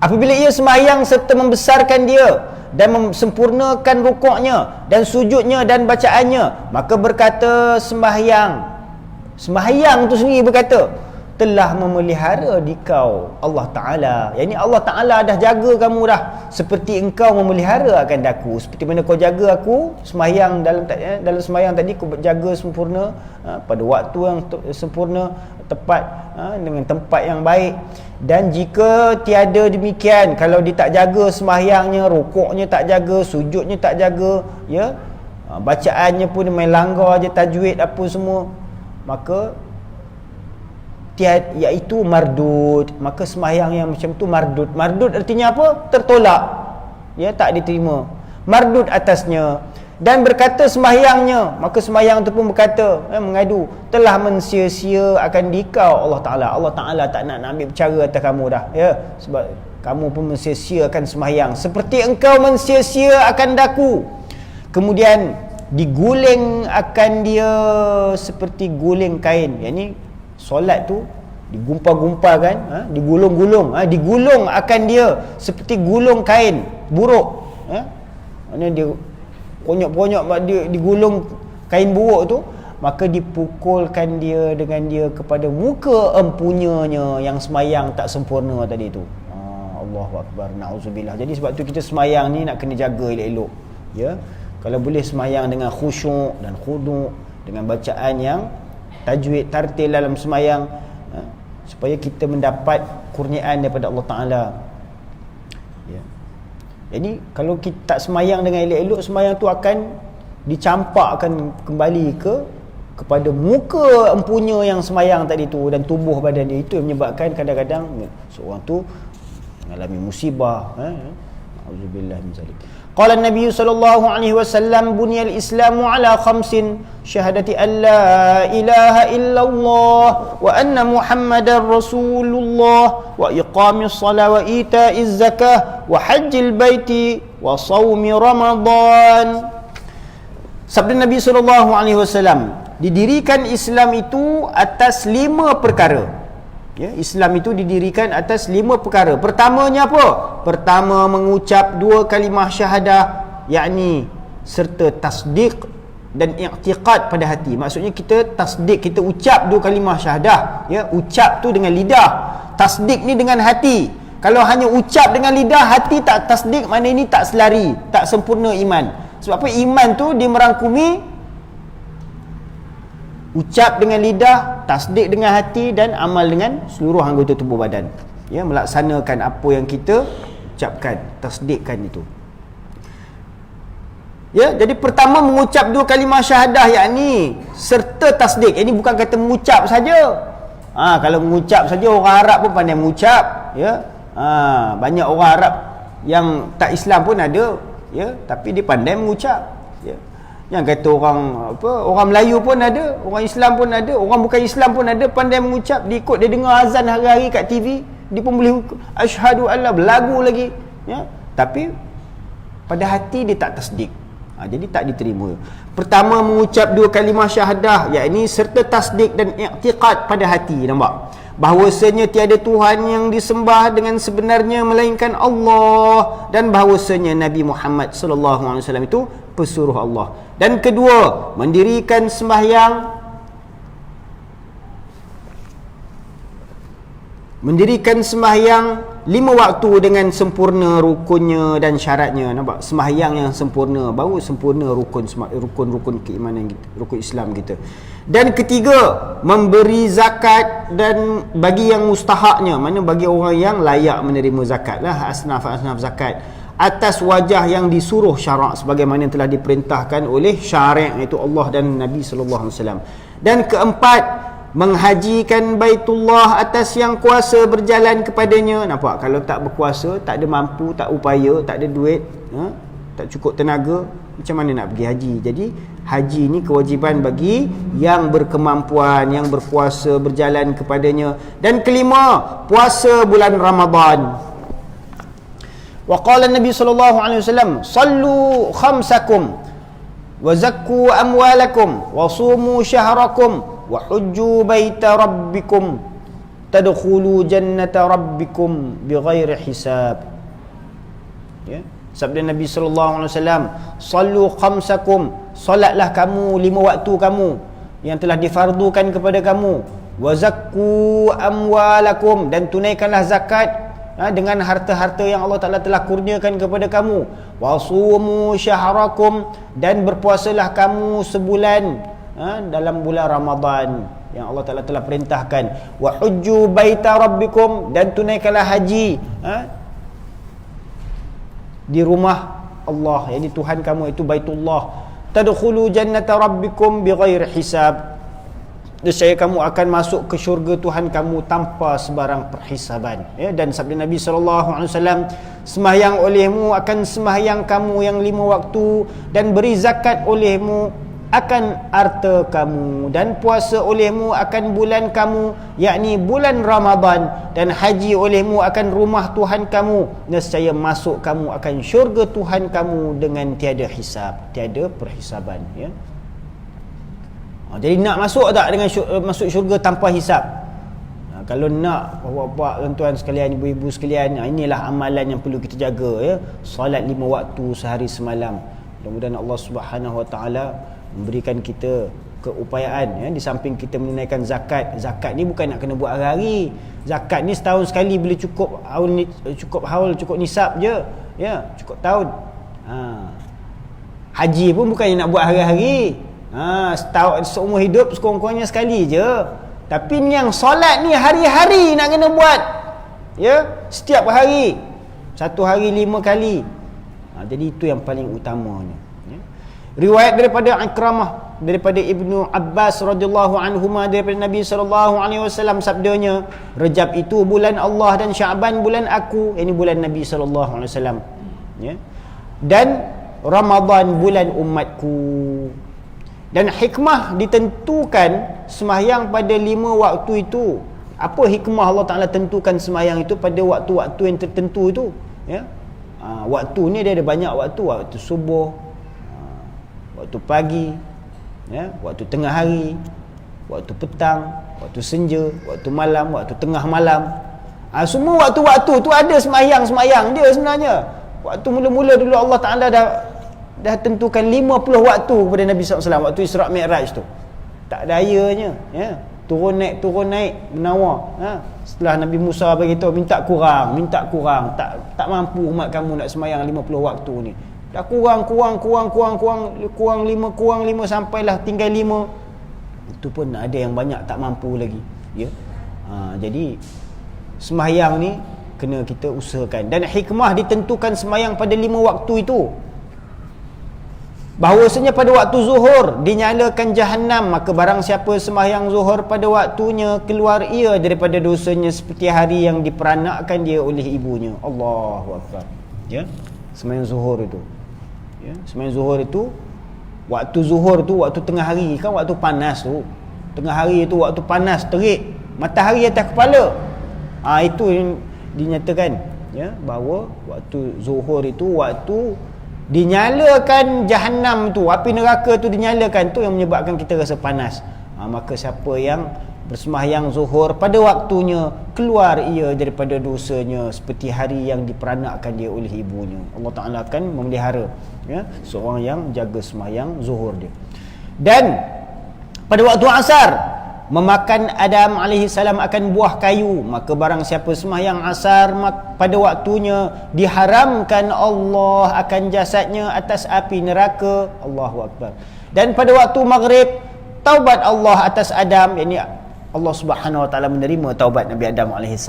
Speaker 1: Apabila ia sembahyang serta membesarkan dia dan sempurnakan rukuknya dan sujudnya dan bacaannya, maka berkata sembahyang tu sendiri berkata, telah memelihara dikau Allah Ta'ala. Yang ini Allah Ta'ala dah jaga kamu dah, seperti engkau memelihara akan aku. Seperti mana kau jaga aku sembahyang dalam sembahyang tadi, kau jaga sempurna pada waktu yang sempurna, tepat, dengan tempat yang baik. Dan jika tiada demikian, kalau dia tak jaga sembahyangnya, rukuknya tak jaga, sujudnya tak jaga, ya, bacaannya pun dia main langgar je, tajwid apa semua, maka iaitu mardud. Maka sembahyang yang macam tu mardud. Mardud artinya apa? Tertolak, ya, tak diterima, mardud atasnya. Dan berkata sembahyangnya, maka sembahyang tu pun berkata, mengadu, telah mensia-sia akan dikau Allah Ta'ala. Allah Ta'ala tak nak ambil bercara atas kamu dah, ya, sebab kamu pun mensia-siakan sembahyang seperti engkau mensia-sia akan daku. Kemudian diguling akan dia seperti guling kain. Yang ni solat tu digumpal-gumpalkan, digulung-gulung, digulung akan dia seperti gulung kain buruk, mana dia ponyok-ponyok, dia digulung kain buruk tu, maka dipukulkan dia dengan dia kepada muka empunyanya yang semayang tak sempurna tadi tu. Allahu Akbar, na'udzubillah. Jadi sebab tu kita semayang ni nak kena jaga elok-elok, ya. Kalau boleh semayang dengan khusyuk dan khudu', dengan bacaan yang tajwid, tartil dalam semayang, supaya kita mendapat kurniaan daripada Allah Ta'ala, ya. Jadi kalau kita tak semayang dengan elok-elok, semayang tu akan dicampakkan kembali kepada muka empunya yang semayang tadi tu dan tubuh badan dia. Itu yang menyebabkan kadang-kadang seorang tu mengalami musibah. Auzubillah min zalik. Qala an-nabiy sallallahu alaihi wasallam, bunyal islamu ala khamsin, syahadati an la ilaha illallah wa anna muhammadar rasulullah wa iqamis shalah wa ita'iz zakah wa hajjil baiti wa shaumi ramadan. Sabda Nabi sallallahu alaihi wasallam, didirikan Islam itu atas 5 perkara. Ya, Islam itu didirikan atas 5 perkara. Pertamanya apa? Pertama, mengucap 2 kalimah syahadah, yakni serta tasdik dan i'tiqad pada hati. Maksudnya kita tasdik, kita ucap 2 kalimah syahadah, ya, ucap tu dengan lidah, tasdik ni dengan hati. Kalau hanya ucap dengan lidah, hati tak tasdik, mana ini tak selari, tak sempurna iman. Sebab apa? Iman tu dia merangkumi ucap dengan lidah, tasdik dengan hati dan amal dengan seluruh anggota tubuh badan, ya, melaksanakan apa yang kita ucapkan, tasdikkan itu. Ya, jadi pertama mengucap 2 kalimah syahadah, yakni serta tasdik. Ini bukan kata mengucap saja. Kalau mengucap saja, orang Arab pun pandai mengucap, ya. Banyak orang Arab yang tak Islam pun ada, ya, tapi dia pandai mengucap, ya. Yang kata orang Melayu pun ada, orang Islam pun ada, orang bukan Islam pun ada, pandai mengucap. Dia dengar azan hari-hari kat TV, dia pun boleh asyhadu alla, berlagu lagi, ya. Tapi pada hati dia tak tasdik, jadi tak diterima. Pertama mengucap 2 kalimah syahadah, yakni serta tasdik dan i'tiqad pada hati. Nampak? Bahawasanya tiada Tuhan yang disembah dengan sebenarnya melainkan Allah, dan bahawasanya Nabi Muhammad sallallahu alaihi wasallam itu pesuruh Allah. Dan kedua, mendirikan sembahyang, mendirikan sembahyang 5 waktu dengan sempurna rukunnya dan syaratnya. Nampak? Sembahyang yang sempurna, baru sempurna rukun keimanan kita, rukun Islam kita. Dan ketiga, memberi zakat dan bagi yang mustahaknya, mana bagi orang yang layak menerima zakat lah, asnaf-asnaf zakat, atas wajah yang disuruh syarak, sebagaimana telah diperintahkan oleh syarak, iaitu Allah dan Nabi sallallahu alaihi wasallam. Dan keempat, menghajikan Baitullah atas yang kuasa berjalan kepadanya. Nampak? Kalau tak berkuasa, tak ada mampu, tak upaya, tak ada duit, tak cukup tenaga, macam mana nak pergi haji? Jadi haji ni kewajiban bagi yang berkemampuan, yang berkuasa berjalan kepadanya. Dan kelima, puasa bulan Ramadan. Wa qala Nabi sallallahu alaihi wasallam, "Sallu khamsakum wa zakku amwalakum wa sumu syahrakum wa hujju baita rabbikum tadkhulu jannata rabbikum bighairi hisab." Ya, sabda Nabi sallallahu alaihi wasallam, "Sallu khamsakum", solatlah kamu 5 waktu kamu yang telah difardukan kepada kamu, wa zakku amwalakum, dan tunaikanlah zakat dengan harta-harta yang Allah Ta'ala telah kurniakan kepada kamu, wa sumu syahrakum, dan berpuasalah kamu sebulan dalam bulan Ramadan yang Allah Ta'ala telah perintahkan, wa hujju baita rabbikum, dan tunaikanlah haji di rumah Allah, yakni Tuhan kamu itu Baitullah, tadkhulu jannata rabbikum bighairi hisab, nescaya kamu akan masuk ke syurga Tuhan kamu tanpa sebarang perhisaban. Ya, dan sabda Nabi SAW, sembahyang olehmu akan sembahyang kamu yang 5 waktu, dan beri zakat olehmu akan harta kamu, dan puasa olehmu akan bulan kamu, yakni bulan Ramadan, dan haji olehmu akan rumah Tuhan kamu, nescaya masuk kamu akan syurga Tuhan kamu dengan tiada hisab, tiada perhisaban. Ya. Jadi nak masuk tak dengan masuk syurga tanpa hisab? Kalau nak, bapak-bapak, tuan-tuan sekalian, ibu-ibu sekalian, inilah amalan yang perlu kita jaga. Ya, solat 5 waktu sehari semalam. Mudah-mudahan Allah Subhanahu Wa Taala memberikan kita keupayaan, ya, di samping kita menunaikan zakat. Zakat ni bukan nak kena buat hari-hari. Zakat ni setahun sekali bila cukup haul, cukup nisab je, ya, cukup tahun. Haji pun bukannya nak buat hari-hari. Setahun, seumur hidup sekurang-kurangnya sekali je. Tapi ni yang solat ni hari-hari nak kena buat, ya, setiap hari, satu hari 5 kali. Jadi itu yang paling utamanya. Riwayat daripada Ikramah, daripada Ibnu Abbas radhiyallahu anhuma, daripada Nabi sallallahu alaihi wasallam, sabdanya, Rejab itu bulan Allah dan Syaban bulan aku, ini bulan Nabi sallallahu alaihi wasallam, ya, dan Ramadan bulan umatku. Dan hikmah ditentukan sembahyang pada 5 waktu itu. Apa hikmah Allah Ta'ala tentukan sembahyang itu pada waktu-waktu yang tertentu itu, ya? Waktu ni dia ada banyak waktu. Waktu subuh, waktu pagi, ya, waktu tengah hari, waktu petang, waktu senja, waktu malam, waktu tengah malam. Semua waktu-waktu tu ada sembahyang dia sebenarnya. Waktu mula-mula dulu Allah Ta'ala dah tentukan 50 waktu kepada Nabi SAW waktu Isra' Mi'raj tu. Tak ada ayanya, ya. Turun naik menawar. Setelah Nabi Musa beritahu minta kurang, tak mampu umat kamu nak sembahyang 50 waktu ni. Dah kurang 5 sampailah tinggal 5. Itu pun ada yang banyak tak mampu lagi, ya. Jadi sembahyang ni kena kita usahakan. Dan hikmah ditentukan sembahyang pada 5 waktu itu, bahawasanya pada waktu zuhur dinyalakan Jahannam, maka barang siapa sembahyang zuhur pada waktunya, keluar ia daripada dosanya seperti hari yang diperanakkan dia oleh ibunya. Allahu Akbar. Ya, sembahyang zuhur itu, ya, sembahyang zuhur itu, waktu zuhur tu waktu tengah hari, kan waktu panas tu. Tengah hari itu waktu panas, terik, matahari atas kepala. Itu yang dinyatakan, ya, bahawa waktu zuhur itu waktu dinyalakan Jahannam tu, api neraka tu dinyalakan, tu yang menyebabkan kita rasa panas. Maka siapa yang bersembahyang zuhur pada waktunya, keluar ia daripada dosanya seperti hari yang diperanakkan dia oleh ibunya. Allah Ta'ala akan memelihara, ya, seorang yang jaga sembahyang zuhur dia. Dan pada waktu asar, memakan Adam AS akan buah kayu, maka barang siapa sembahyang asar pada waktunya, diharamkan Allah akan jasadnya atas api neraka. Allahu Akbar. Dan pada waktu maghrib, taubat Allah atas Adam, yakni Allah Subhanahu Wa Taala menerima taubat Nabi Adam AS.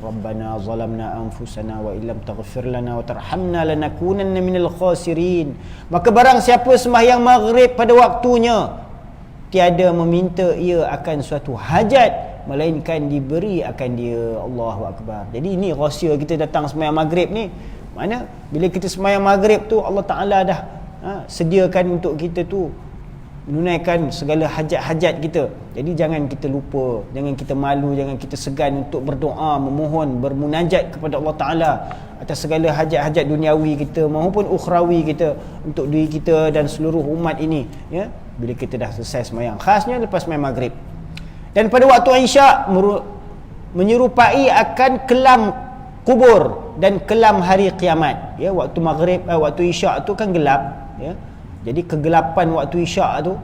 Speaker 1: Rabbana zalamna anfusana wa illam taghfir lana wa tarhamna lanakunanna minal khasirin. Maka barang siapa sembahyang maghrib pada waktunya, tiada meminta ia akan suatu hajat, melainkan diberi akan dia. Allahu Akbar. Jadi ini rahsia kita datang sembahyang maghrib ni. Mana bila kita sembahyang maghrib tu, Allah Ta'ala dah sediakan untuk kita tu menunaikan segala hajat-hajat kita. Jadi jangan kita lupa, jangan kita malu, jangan kita segan untuk berdoa, memohon, bermunajat kepada Allah Ta'ala atas segala hajat-hajat duniawi kita maupun ukhrawi kita, untuk diri kita dan seluruh umat ini, ya, bila kita dah selesai sembahyang, khasnya lepas sembahyang maghrib. Dan pada waktu Isyak menyerupai akan kelam kubur dan kelam hari kiamat, ya. Waktu maghrib, waktu Isyak tu kan gelap, ya. Jadi kegelapan waktu Isyak tu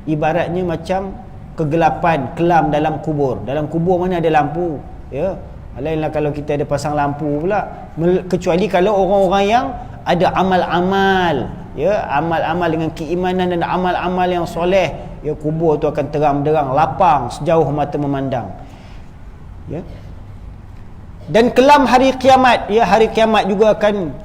Speaker 1: ibaratnya macam kegelapan kelam dalam kubur. Dalam kubur mana ada lampu, ya. Lainlah kalau kita ada pasang lampu pula, kecuali kalau orang-orang yang ada amal-amal, ya, amal-amal dengan keimanan dan amal-amal yang soleh, ya, kubur tu akan terang-derang, lapang sejauh mata memandang, ya. Dan kelam hari kiamat, ya, hari kiamat juga akan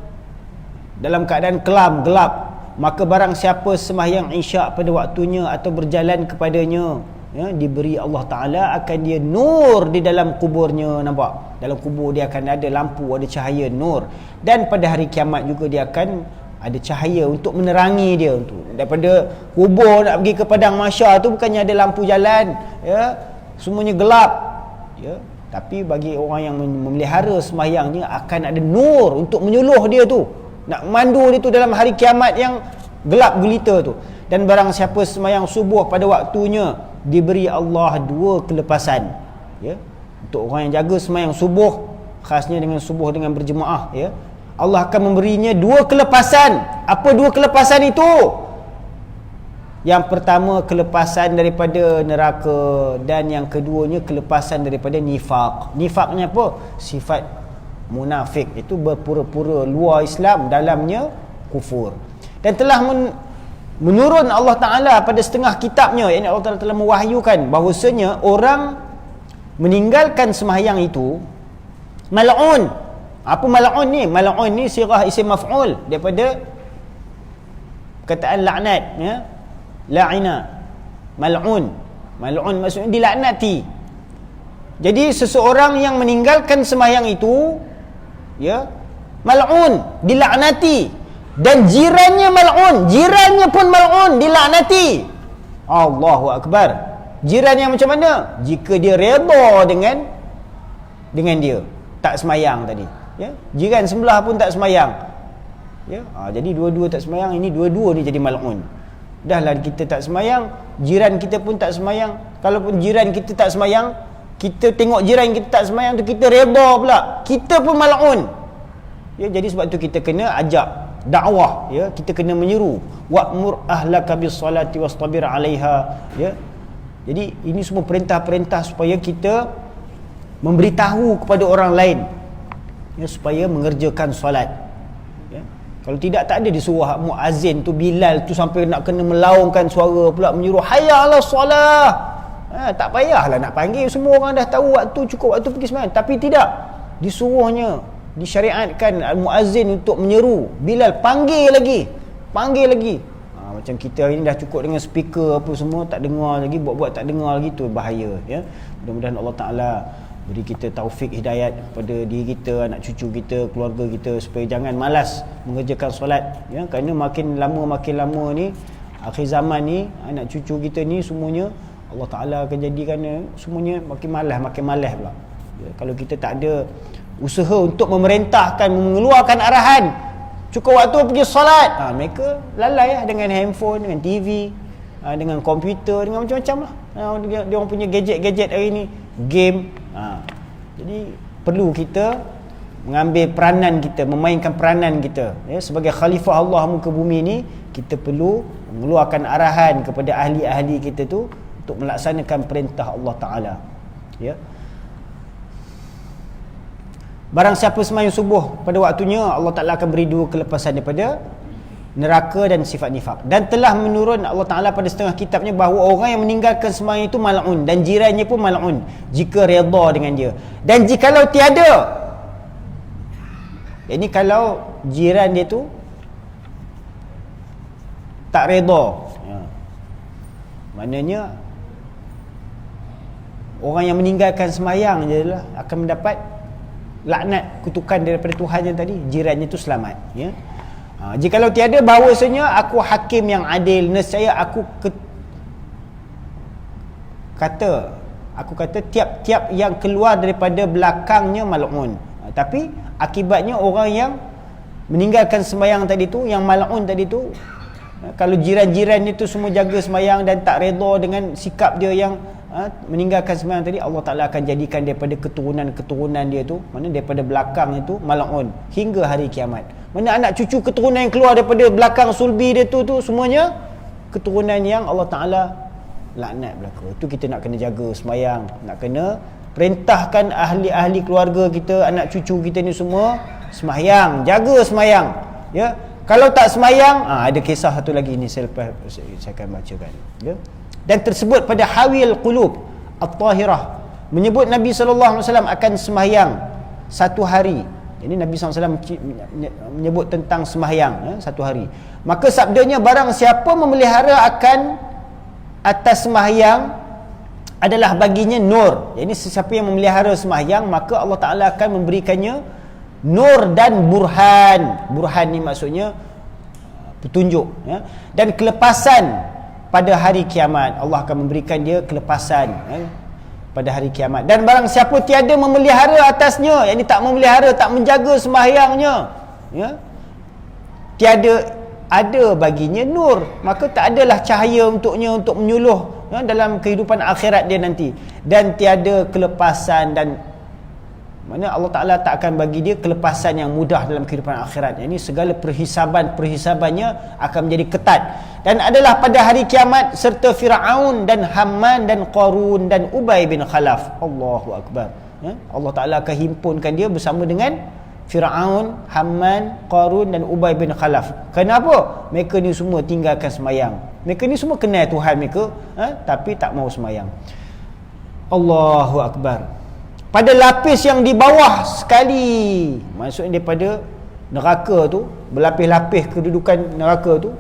Speaker 1: dalam keadaan kelam, gelap. Maka barang siapa sembahyang Isyak pada waktunya atau berjalan kepadanya, ya, diberi Allah Ta'ala akan dia nur di dalam kuburnya. Nampak? Dalam kubur dia akan ada lampu, ada cahaya nur. Dan pada hari kiamat juga dia akan ada cahaya untuk menerangi dia. Daripada kubur nak pergi ke padang mahsyar tu bukannya ada lampu jalan, ya, semuanya gelap, ya. Tapi bagi orang yang memelihara sembahyangnya akan ada nur untuk menyuluh dia tu, nak mandu dia tu dalam hari kiamat yang gelap gulita tu. Dan barang siapa sembahyang subuh pada waktunya diberi Allah 2 kelepasan, ya. Untuk orang yang jaga sembahyang subuh, khasnya dengan subuh dengan berjemaah, ya, Allah akan memberinya 2 kelepasan. Apa 2 kelepasan itu? Yang pertama kelepasan daripada neraka, dan yang keduanya kelepasan daripada nifaq. Nifaqnya apa? Sifat munafik, itu berpura-pura luar Islam, dalamnya kufur. Dan telah menurun Allah Ta'ala pada setengah kitabnya, yakni Allah Ta'ala telah mewahyukan bahawasanya orang meninggalkan sembahyang itu mal'un. Apa mal'un ni? Mal'un ni sirah isim maf'ul daripada perkataan laknat, ya. La'ina, mal'un. Mal'un maksudnya dilaknati. Jadi seseorang yang meninggalkan sembahyang itu, ya, mal'un, dilaknati. Dan jirannya mal'un, jirannya pun mal'un, dilaknati. Allahu Akbar. Jiran yang macam mana? Jika dia redha dengan dia tak sembahyang tadi, ya. Jiran sebelah pun tak sembahyang, ya. Jadi dua-dua tak sembahyang, ini dua-dua ni jadi mal'un. Dahlah kita tak sembahyang, jiran kita pun tak sembahyang. Kalaupun jiran kita tak sembahyang, kita tengok jiran kita tak sembahyang tu, kita redha pula, kita pun mal'un, ya. Jadi sebab tu kita kena ajak dakwah, ya. Kita kena menyeru, wa'mur ahlaka bis-salati wastabir 'alaiha, ya. Jadi ini semua perintah-perintah supaya kita memberitahu kepada orang lain, ya, supaya mengerjakan solat, ya. Kalau tidak, tak ada disuruh muazzin tu, Bilal tu sampai nak kena melaungkan suara pula menyuruh hayya 'alas solah. Tak payahlah nak panggil, semua orang dah tahu waktu, cukup waktu pergi sembahyang. Tapi tidak, disuruhnya, disyariatkan muazzin untuk menyeru Bilal, panggil lagi. Macam kita hari ni dah cukup dengan speaker apa semua, tak dengar lagi, buat-buat tak dengar lagi, tu bahaya, ya. Mudah-mudahan Allah Ta'ala beri kita taufik hidayat kepada diri kita, anak cucu kita, keluarga kita, supaya jangan malas mengerjakan solat, ya. Kerana makin lama ni, akhir zaman ni, anak cucu kita ni semuanya Allah Ta'ala akan jadikan semuanya makin malas pula, ya. Kalau kita tak ada usaha untuk memerintahkan, mengeluarkan arahan, cukup waktu pergi solat, mereka lalai, ya, dengan handphone, dengan TV, dengan komputer, dengan macam-macam lah. Dia orang punya gadget hari ni, game. Jadi perlu kita mengambil peranan kita, memainkan peranan kita, ya, sebagai khalifah Allah muka bumi ni. Kita perlu mengeluarkan arahan kepada ahli-ahli kita tu untuk melaksanakan perintah Allah Ta'ala, ya. Barang siapa sembahyang subuh pada waktunya, Allah Ta'ala akan beri 2 kelepasan daripada neraka dan sifat nifak. Dan telah menurun Allah Ta'ala pada setengah kitabnya bahawa orang yang meninggalkan sembahyang itu mal'un, dan jirannya pun mal'un jika redha dengan dia. Dan jikalau tiada, ini kalau jiran dia tu tak redha, ya, maknanya orang yang meninggalkan sembahyang je lah akan mendapat laknat, kutukan daripada Tuhan yang tadi, jirannya tu selamat, ya. Jikalau tiada, bahawasanya aku hakim yang adil, nescaya aku aku kata tiap-tiap yang keluar daripada belakangnya mal'un. Tapi akibatnya orang yang meninggalkan sembahyang tadi tu, yang mal'un tadi tu, kalau jiran-jiran itu semua jaga sembahyang dan tak redha dengan sikap dia yang meninggalkan sembahyang tadi, Allah Ta'ala akan jadikan daripada keturunan-keturunan dia tu, mana daripada belakang itu mal'un hingga hari kiamat. Mana anak cucu keturunan yang keluar daripada belakang sulbi dia tu semuanya keturunan yang Allah Ta'ala laknat belaka. Itu kita nak kena jaga sembahyang, nak kena perintahkan ahli-ahli keluarga kita, anak cucu kita ni semua sembahyang, jaga sembahyang, ya. Kalau tak sembahyang, ada kisah satu lagi ni saya akan bacakan, ya. Dan tersebut pada Hawil Qulub At-Tahirah, menyebut Nabi SAW akan sembahyang satu hari. Ini Nabi SAW menyebut tentang sembahyang, ya, satu hari. Maka sabdanya, barang siapa memelihara akan atas sembahyang adalah baginya nur. Jadi sesiapa yang memelihara sembahyang, maka Allah Ta'ala akan memberikannya nur dan burhan. Burhan ni maksudnya petunjuk, ya, dan kelepasan pada hari kiamat. Allah akan memberikan dia kelepasan, ya, pada hari kiamat. Dan barang siapa tiada memelihara atasnya, yakni tak memelihara, tak menjaga sembahyangnya, ya, tiada ada baginya nur, maka tak adalah cahaya untuknya untuk menyuluh, ya, dalam kehidupan akhirat dia nanti. Dan tiada kelepasan, dan mana Allah Ta'ala tak akan bagi dia kelepasan yang mudah dalam kehidupan akhirat. Ini segala perhisabannya akan menjadi ketat. Dan adalah pada hari kiamat serta Fir'aun dan Haman dan Qarun dan Ubay bin Khalaf. Allahu Akbar, ya? Allah Ta'ala akan himpunkan dia bersama dengan Fir'aun, Haman, Qarun dan Ubay bin Khalaf. Kenapa? Mereka ni semua tinggalkan sembahyang. Mereka ni semua kenal Tuhan mereka, tapi tak mau sembahyang. Allahu Akbar. Pada lapis yang di bawah sekali, maksudnya daripada neraka tu, berlapis-lapis kedudukan neraka tu,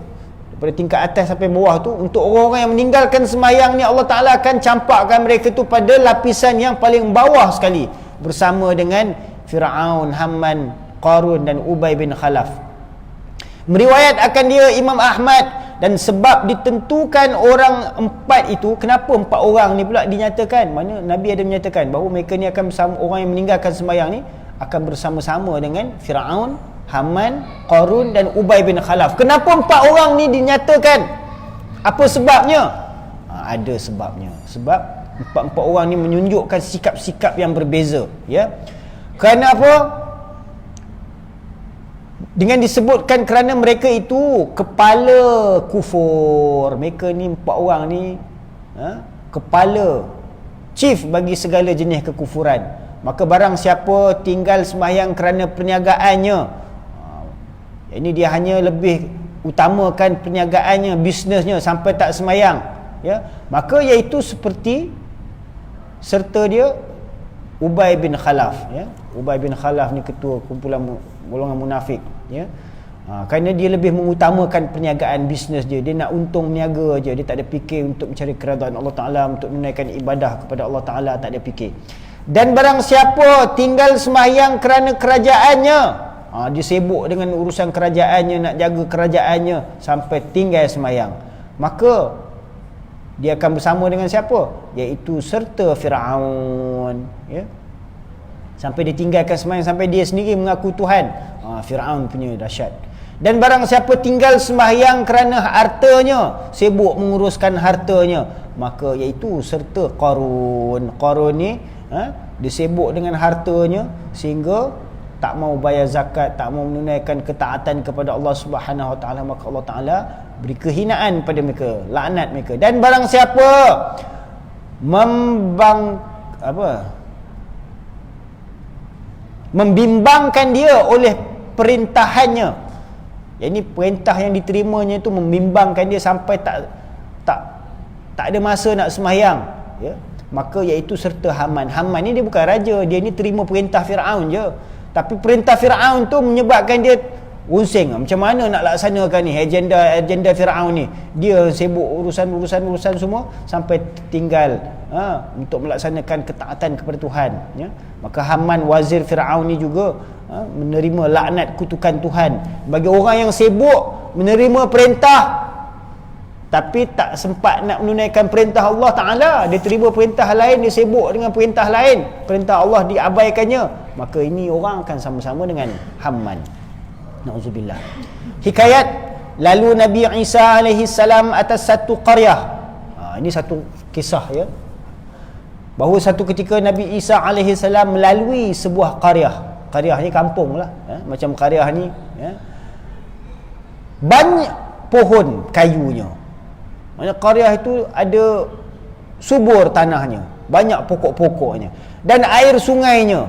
Speaker 1: daripada tingkat atas sampai bawah tu, untuk orang-orang yang meninggalkan sembahyang ni, Allah Ta'ala akan campakkan mereka tu pada lapisan yang paling bawah sekali, bersama dengan Fir'aun, Haman, Qarun dan Ubay bin Khalaf. Meriwayat akan dia Imam Ahmad, dan sebab ditentukan orang empat itu, kenapa empat orang ni pula dinyatakan? Mana Nabi ada menyatakan bahawa mereka ni akan bersama, orang yang meninggalkan sembahyang ni akan bersama-sama dengan Fir'aun, Haman, Qarun dan Ubay bin Khalaf. Kenapa empat orang ni dinyatakan? Apa sebabnya? Ada sebabnya. Sebab empat-empat orang ni menunjukkan sikap-sikap yang berbeza, ya. Kenapa? Dengan disebutkan kerana mereka itu kepala kufur. Mereka ni empat orang ni, kepala, chief bagi segala jenis kekufuran. Maka barang siapa tinggal sembahyang kerana perniagaannya, ini dia hanya lebih utamakan perniagaannya, bisnesnya sampai tak sembahyang, ya, maka iaitu seperti serta dia Ubay bin Khalaf, ya. Ubay bin Khalaf ni ketua kumpulan golongan munafik, ya. Kerana dia lebih mengutamakan perniagaan bisnes dia. Dia nak untung niaga aja, dia tak ada fikir untuk mencari keredaan Allah Ta'ala, untuk menunaikan ibadah kepada Allah Ta'ala, tak ada fikir. Dan barang siapa tinggal sembahyang kerana kerajaannya, dia sibuk dengan urusan kerajaannya, nak jaga kerajaannya sampai tinggal sembahyang, maka dia akan bersama dengan siapa? Iaitu serta Fir'aun, ya. Sampai dia tinggalkan sembahyang, sampai dia sendiri mengaku Tuhan. Fir'aun punya dahsyat. Dan barang siapa tinggal sembahyang kerana hartanya, sibuk menguruskan hartanya, maka iaitu serta Qarun. Qarun ni dia sibuk dengan hartanya sehingga tak mau bayar zakat, tak mau menunaikan ketaatan kepada Allah Subhanahu Wa Taala, maka Allah Taala beri kehinaan pada mereka, laknat mereka. Dan barang siapa membimbangkan dia oleh perintahannya, yakni perintah yang diterimanya itu membimbangkan dia sampai tak ada masa nak sembahyang, ya, maka iaitu serta Haman. Haman ni dia bukan raja, dia ni terima perintah Fir'aun je, tapi perintah Fir'aun tu menyebabkan dia unsing. Macam mana nak laksanakan ni agenda Fir'aun ni? Dia sibuk urusan semua sampai tinggal untuk melaksanakan ketaatan kepada Tuhan, ya. Maka Haman, wazir Fir'aun ni juga menerima laknat kutukan Tuhan. Bagi orang yang sibuk menerima perintah tapi tak sempat nak menunaikan perintah Allah Ta'ala. Dia terima perintah lain, dia sibuk dengan perintah lain, perintah Allah diabaikannya, maka ini orang akan sama-sama dengan Haman. Na'udzubillah. Hikayat lalu Nabi Isa alaihi salam atas satu qaryah. Ini satu kisah, ya, bahawa satu ketika Nabi Isa alaihi salam melalui sebuah qaryah. Qaryah ni kampung lah, macam qaryah ni, ya, banyak pohon kayunya. Maksudnya qaryah itu ada subur tanahnya, banyak pokok-pokoknya, dan air sungainya,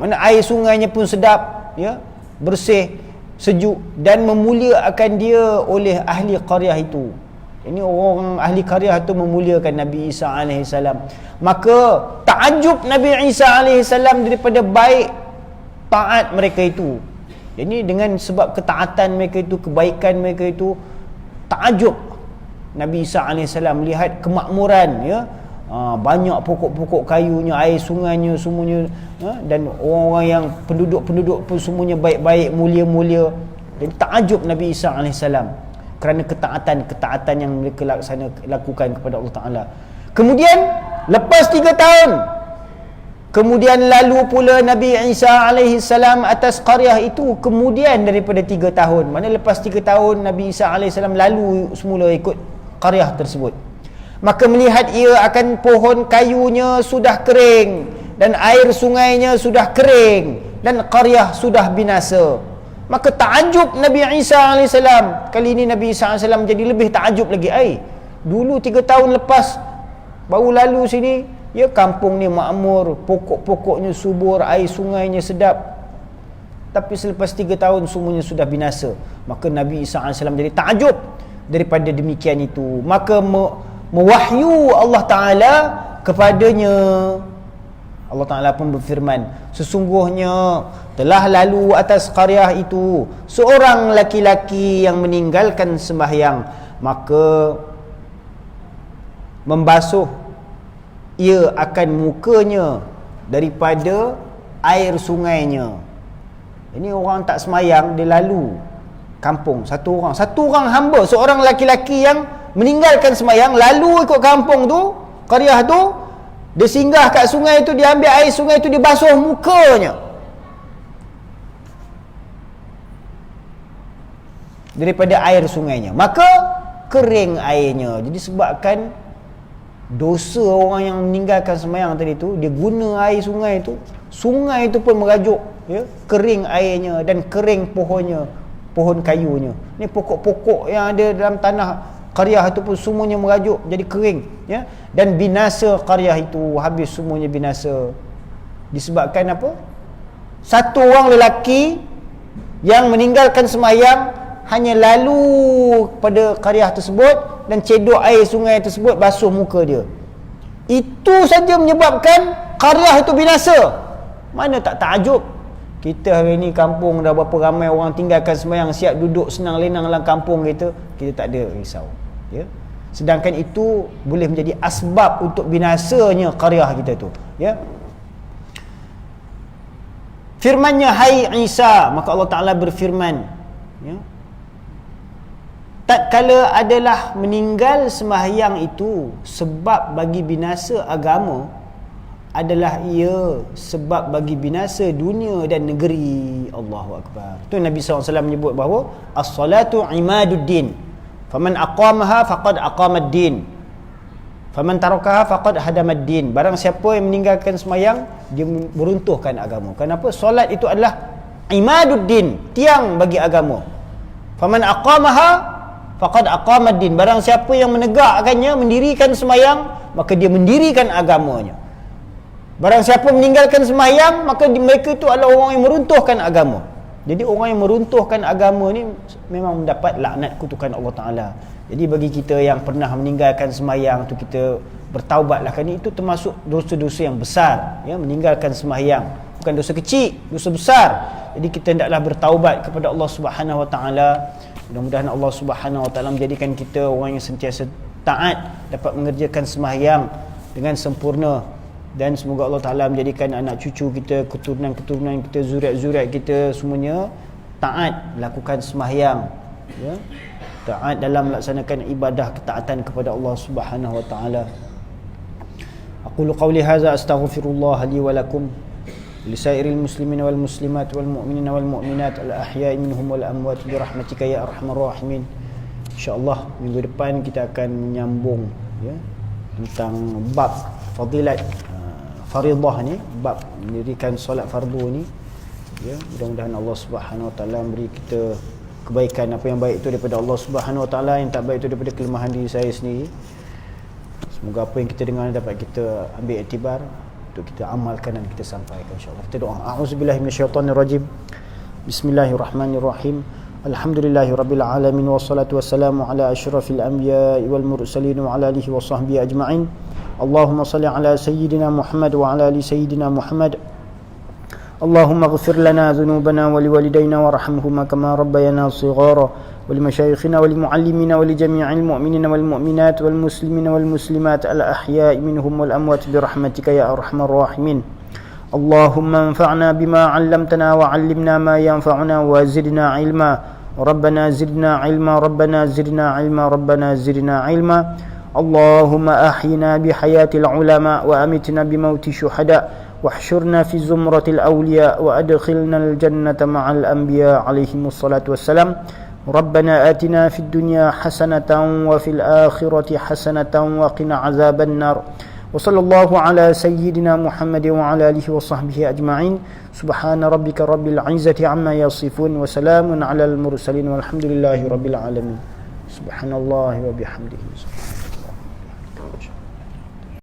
Speaker 1: mana air sungainya pun sedap, ya, bersih, sejuk, dan memuliakan dia oleh ahli qaryah itu. Ini orang ahli qaryah itu memuliakan Nabi Isa alaihi salam. Maka takjub Nabi Isa alaihi salam daripada baik taat mereka itu. Jadi dengan sebab ketaatan mereka itu, kebaikan mereka itu, takjub Nabi Isa AS melihat kemakmuran, ya, banyak pokok-pokok kayunya, air sungainya semuanya, dan orang-orang yang penduduk-penduduk pun semuanya baik-baik, mulia-mulia. Jadi takjub Nabi Isa AS kerana ketaatan yang mereka lakukan kepada Allah Ta'ala. Kemudian lepas 3 tahun, kemudian lalu pula Nabi Isa alaihi salam atas qaryah itu, kemudian daripada 3 tahun. Mana lepas 3 tahun Nabi Isa alaihi salam lalu semula ikut qaryah tersebut. Maka melihat ia akan pohon kayunya sudah kering, dan air sungainya sudah kering, dan qaryah sudah binasa. Maka takjub Nabi Isa alaihi salam. Kali ini Nabi Isa alaihi salam jadi lebih takjub lagi. Dulu 3 tahun lepas baru lalu sini, ya, kampung ni makmur, pokok-pokoknya subur, air sungainya sedap, tapi selepas 3 tahun semuanya sudah binasa. Maka Nabi Isa AS jadi takjub daripada demikian itu. Maka mewahyu Allah Ta'ala kepadanya. Allah Ta'ala pun berfirman, sesungguhnya telah lalu atas qaryah itu seorang laki-laki yang meninggalkan sembahyang, maka membasuh ia akan mukanya daripada air sungainya. Ini orang tak semayang, dia lalu kampung, satu orang hamba, seorang laki-laki yang meninggalkan semayang, lalu ikut kampung tu, qaryah tu, dia singgah kat sungai tu, dia ambil air sungai tu, dia basuh mukanya daripada air sungainya, maka kering airnya. Jadi sebabkan dosa orang yang meninggalkan sembahyang tadi tu, dia guna air sungai itu pun merajuk, ya, kering airnya dan kering pohonnya, pohon kayunya. Ni pokok-pokok yang ada dalam tanah qaryah itu pun semuanya merajuk jadi kering, ya, dan binasa qaryah itu, habis semuanya binasa. Disebabkan apa? Satu orang lelaki yang meninggalkan sembahyang hanya lalu pada qaryah tersebut dan cedok air sungai tersebut, basuh muka dia. Itu saja menyebabkan qaryah itu binasa. Mana tak takjub? Kita hari ni kampung dah berapa ramai orang tinggalkan sembahyang, siap duduk senang lenang dalam kampung kita tak ada risau, ya. Sedangkan itu boleh menjadi asbab untuk binasanya qaryah kita tu, ya. Firman-Nya, hai Isa, maka Allah Ta'ala berfirman, ya, tatkala adalah meninggal sembahyang itu sebab bagi binasa agama, adalah ia sebab bagi binasa dunia dan negeri. Allahu Akbar. Itu Nabi SAW menyebut bahawa as-salatu imaduddin, faman aqamaha faqad aqamaddin, faman tarakaha faqad hadamaddin. Barang siapa yang meninggalkan sembahyang, dia meruntuhkan agama. Kenapa? Solat itu adalah imaduddin, tiang bagi agama. Faman aqamaha faqad aqamaddin. Barang siapa yang menegakkannya, mendirikan sembahyang, maka dia mendirikan agamanya. Barang siapa meninggalkan sembahyang, maka mereka itu adalah orang yang meruntuhkan agama. Jadi orang yang meruntuhkan agama ni memang mendapat laknat kutukan Allah Ta'ala. Jadi bagi kita yang pernah meninggalkan sembahyang tu, kita bertaubatlah, kerana itu termasuk dosa-dosa yang besar, ya, meninggalkan sembahyang bukan dosa kecil, dosa besar. Jadi kita hendaklah bertaubat kepada Allah Subhanahu Wa Ta'ala. Mudah-mudahan Allah Subhanahu Wa Ta'ala menjadikan kita orang yang sentiasa taat, dapat mengerjakan sembahyang dengan sempurna, dan semoga Allah Ta'ala menjadikan anak cucu kita, keturunan-keturunan kita, zuriat-zuriat kita semuanya taat lakukan sembahyang, ya. taat dalam melaksanakan ibadah ketaatan kepada Allah Subhanahu wa taala. Aqulu qawli hadza astaghfirullah li wa lakum lisairil muslimin wal muslimat wal mu'minin wal mu'minat al ahya'i minhum wal amwat bi rahmatika ya arhamar rahimin. InsyaAllah minggu depan kita akan menyambung ya, tentang bab fadilat faridah ni, bab mendirikan solat fardu ni ya. Mudah-mudahan Allah Subhanahu wa taala beri kita kebaikan. Apa yang baik itu daripada Allah Subhanahu wa taala, yang tak baik itu daripada kelemahan diri saya sendiri. Semoga apa yang kita dengar dapat kita ambil iktibar untuk kita amalkan dan kita sampaikan, insya-Allah. Kita doa. A'udzubillahi minasyaitonirrajim. Bismillahirrahmanirrahim. Alhamdulillahirabbil alamin wassalatu wassalamu ala asyrafil anbiya'i wal mursalin wa ala alihi wa sahbihi ajma'in. Allahumma shalli ala sayyidina Muhammad wa ala ali sayyidina Muhammad. Allahumma ighfir lana dhunubana wa liwalidayna warhamhuma kama rabbayana shighara wa limashayikhina wa limuallimina wa lijami'il mu'minina wal mu'minat wal muslimina wal muslimat al ahya'i minhum wal amwat bi rahmatika ya arhamar rahimin. Allahumma anfa'na bima 'allamtana wa 'allimna ma yanfa'una wa zidna 'ilma. Rabbana zidna 'ilma, Rabbana zidna 'ilma, Rabbana zidna 'ilma. Allahumma ahyina bi hayatil ulama wa amitna bi mauti syuhada. واحشرنا في زمرة الأولياء وأدخلنا الجنة مع الأنبياء عليهم الصلاة والسلام. ربنا آتنا في الدنيا حسنة وفي الآخرة حسنة وقنا عذاب النار. وصلى الله على سيدنا محمد وعلى آله وصحبه أجمعين. سبحان ربك رب العزة عما يصفون وسلام على المرسلين والحمد لله رب العالمين. سبحان الله وبحمده.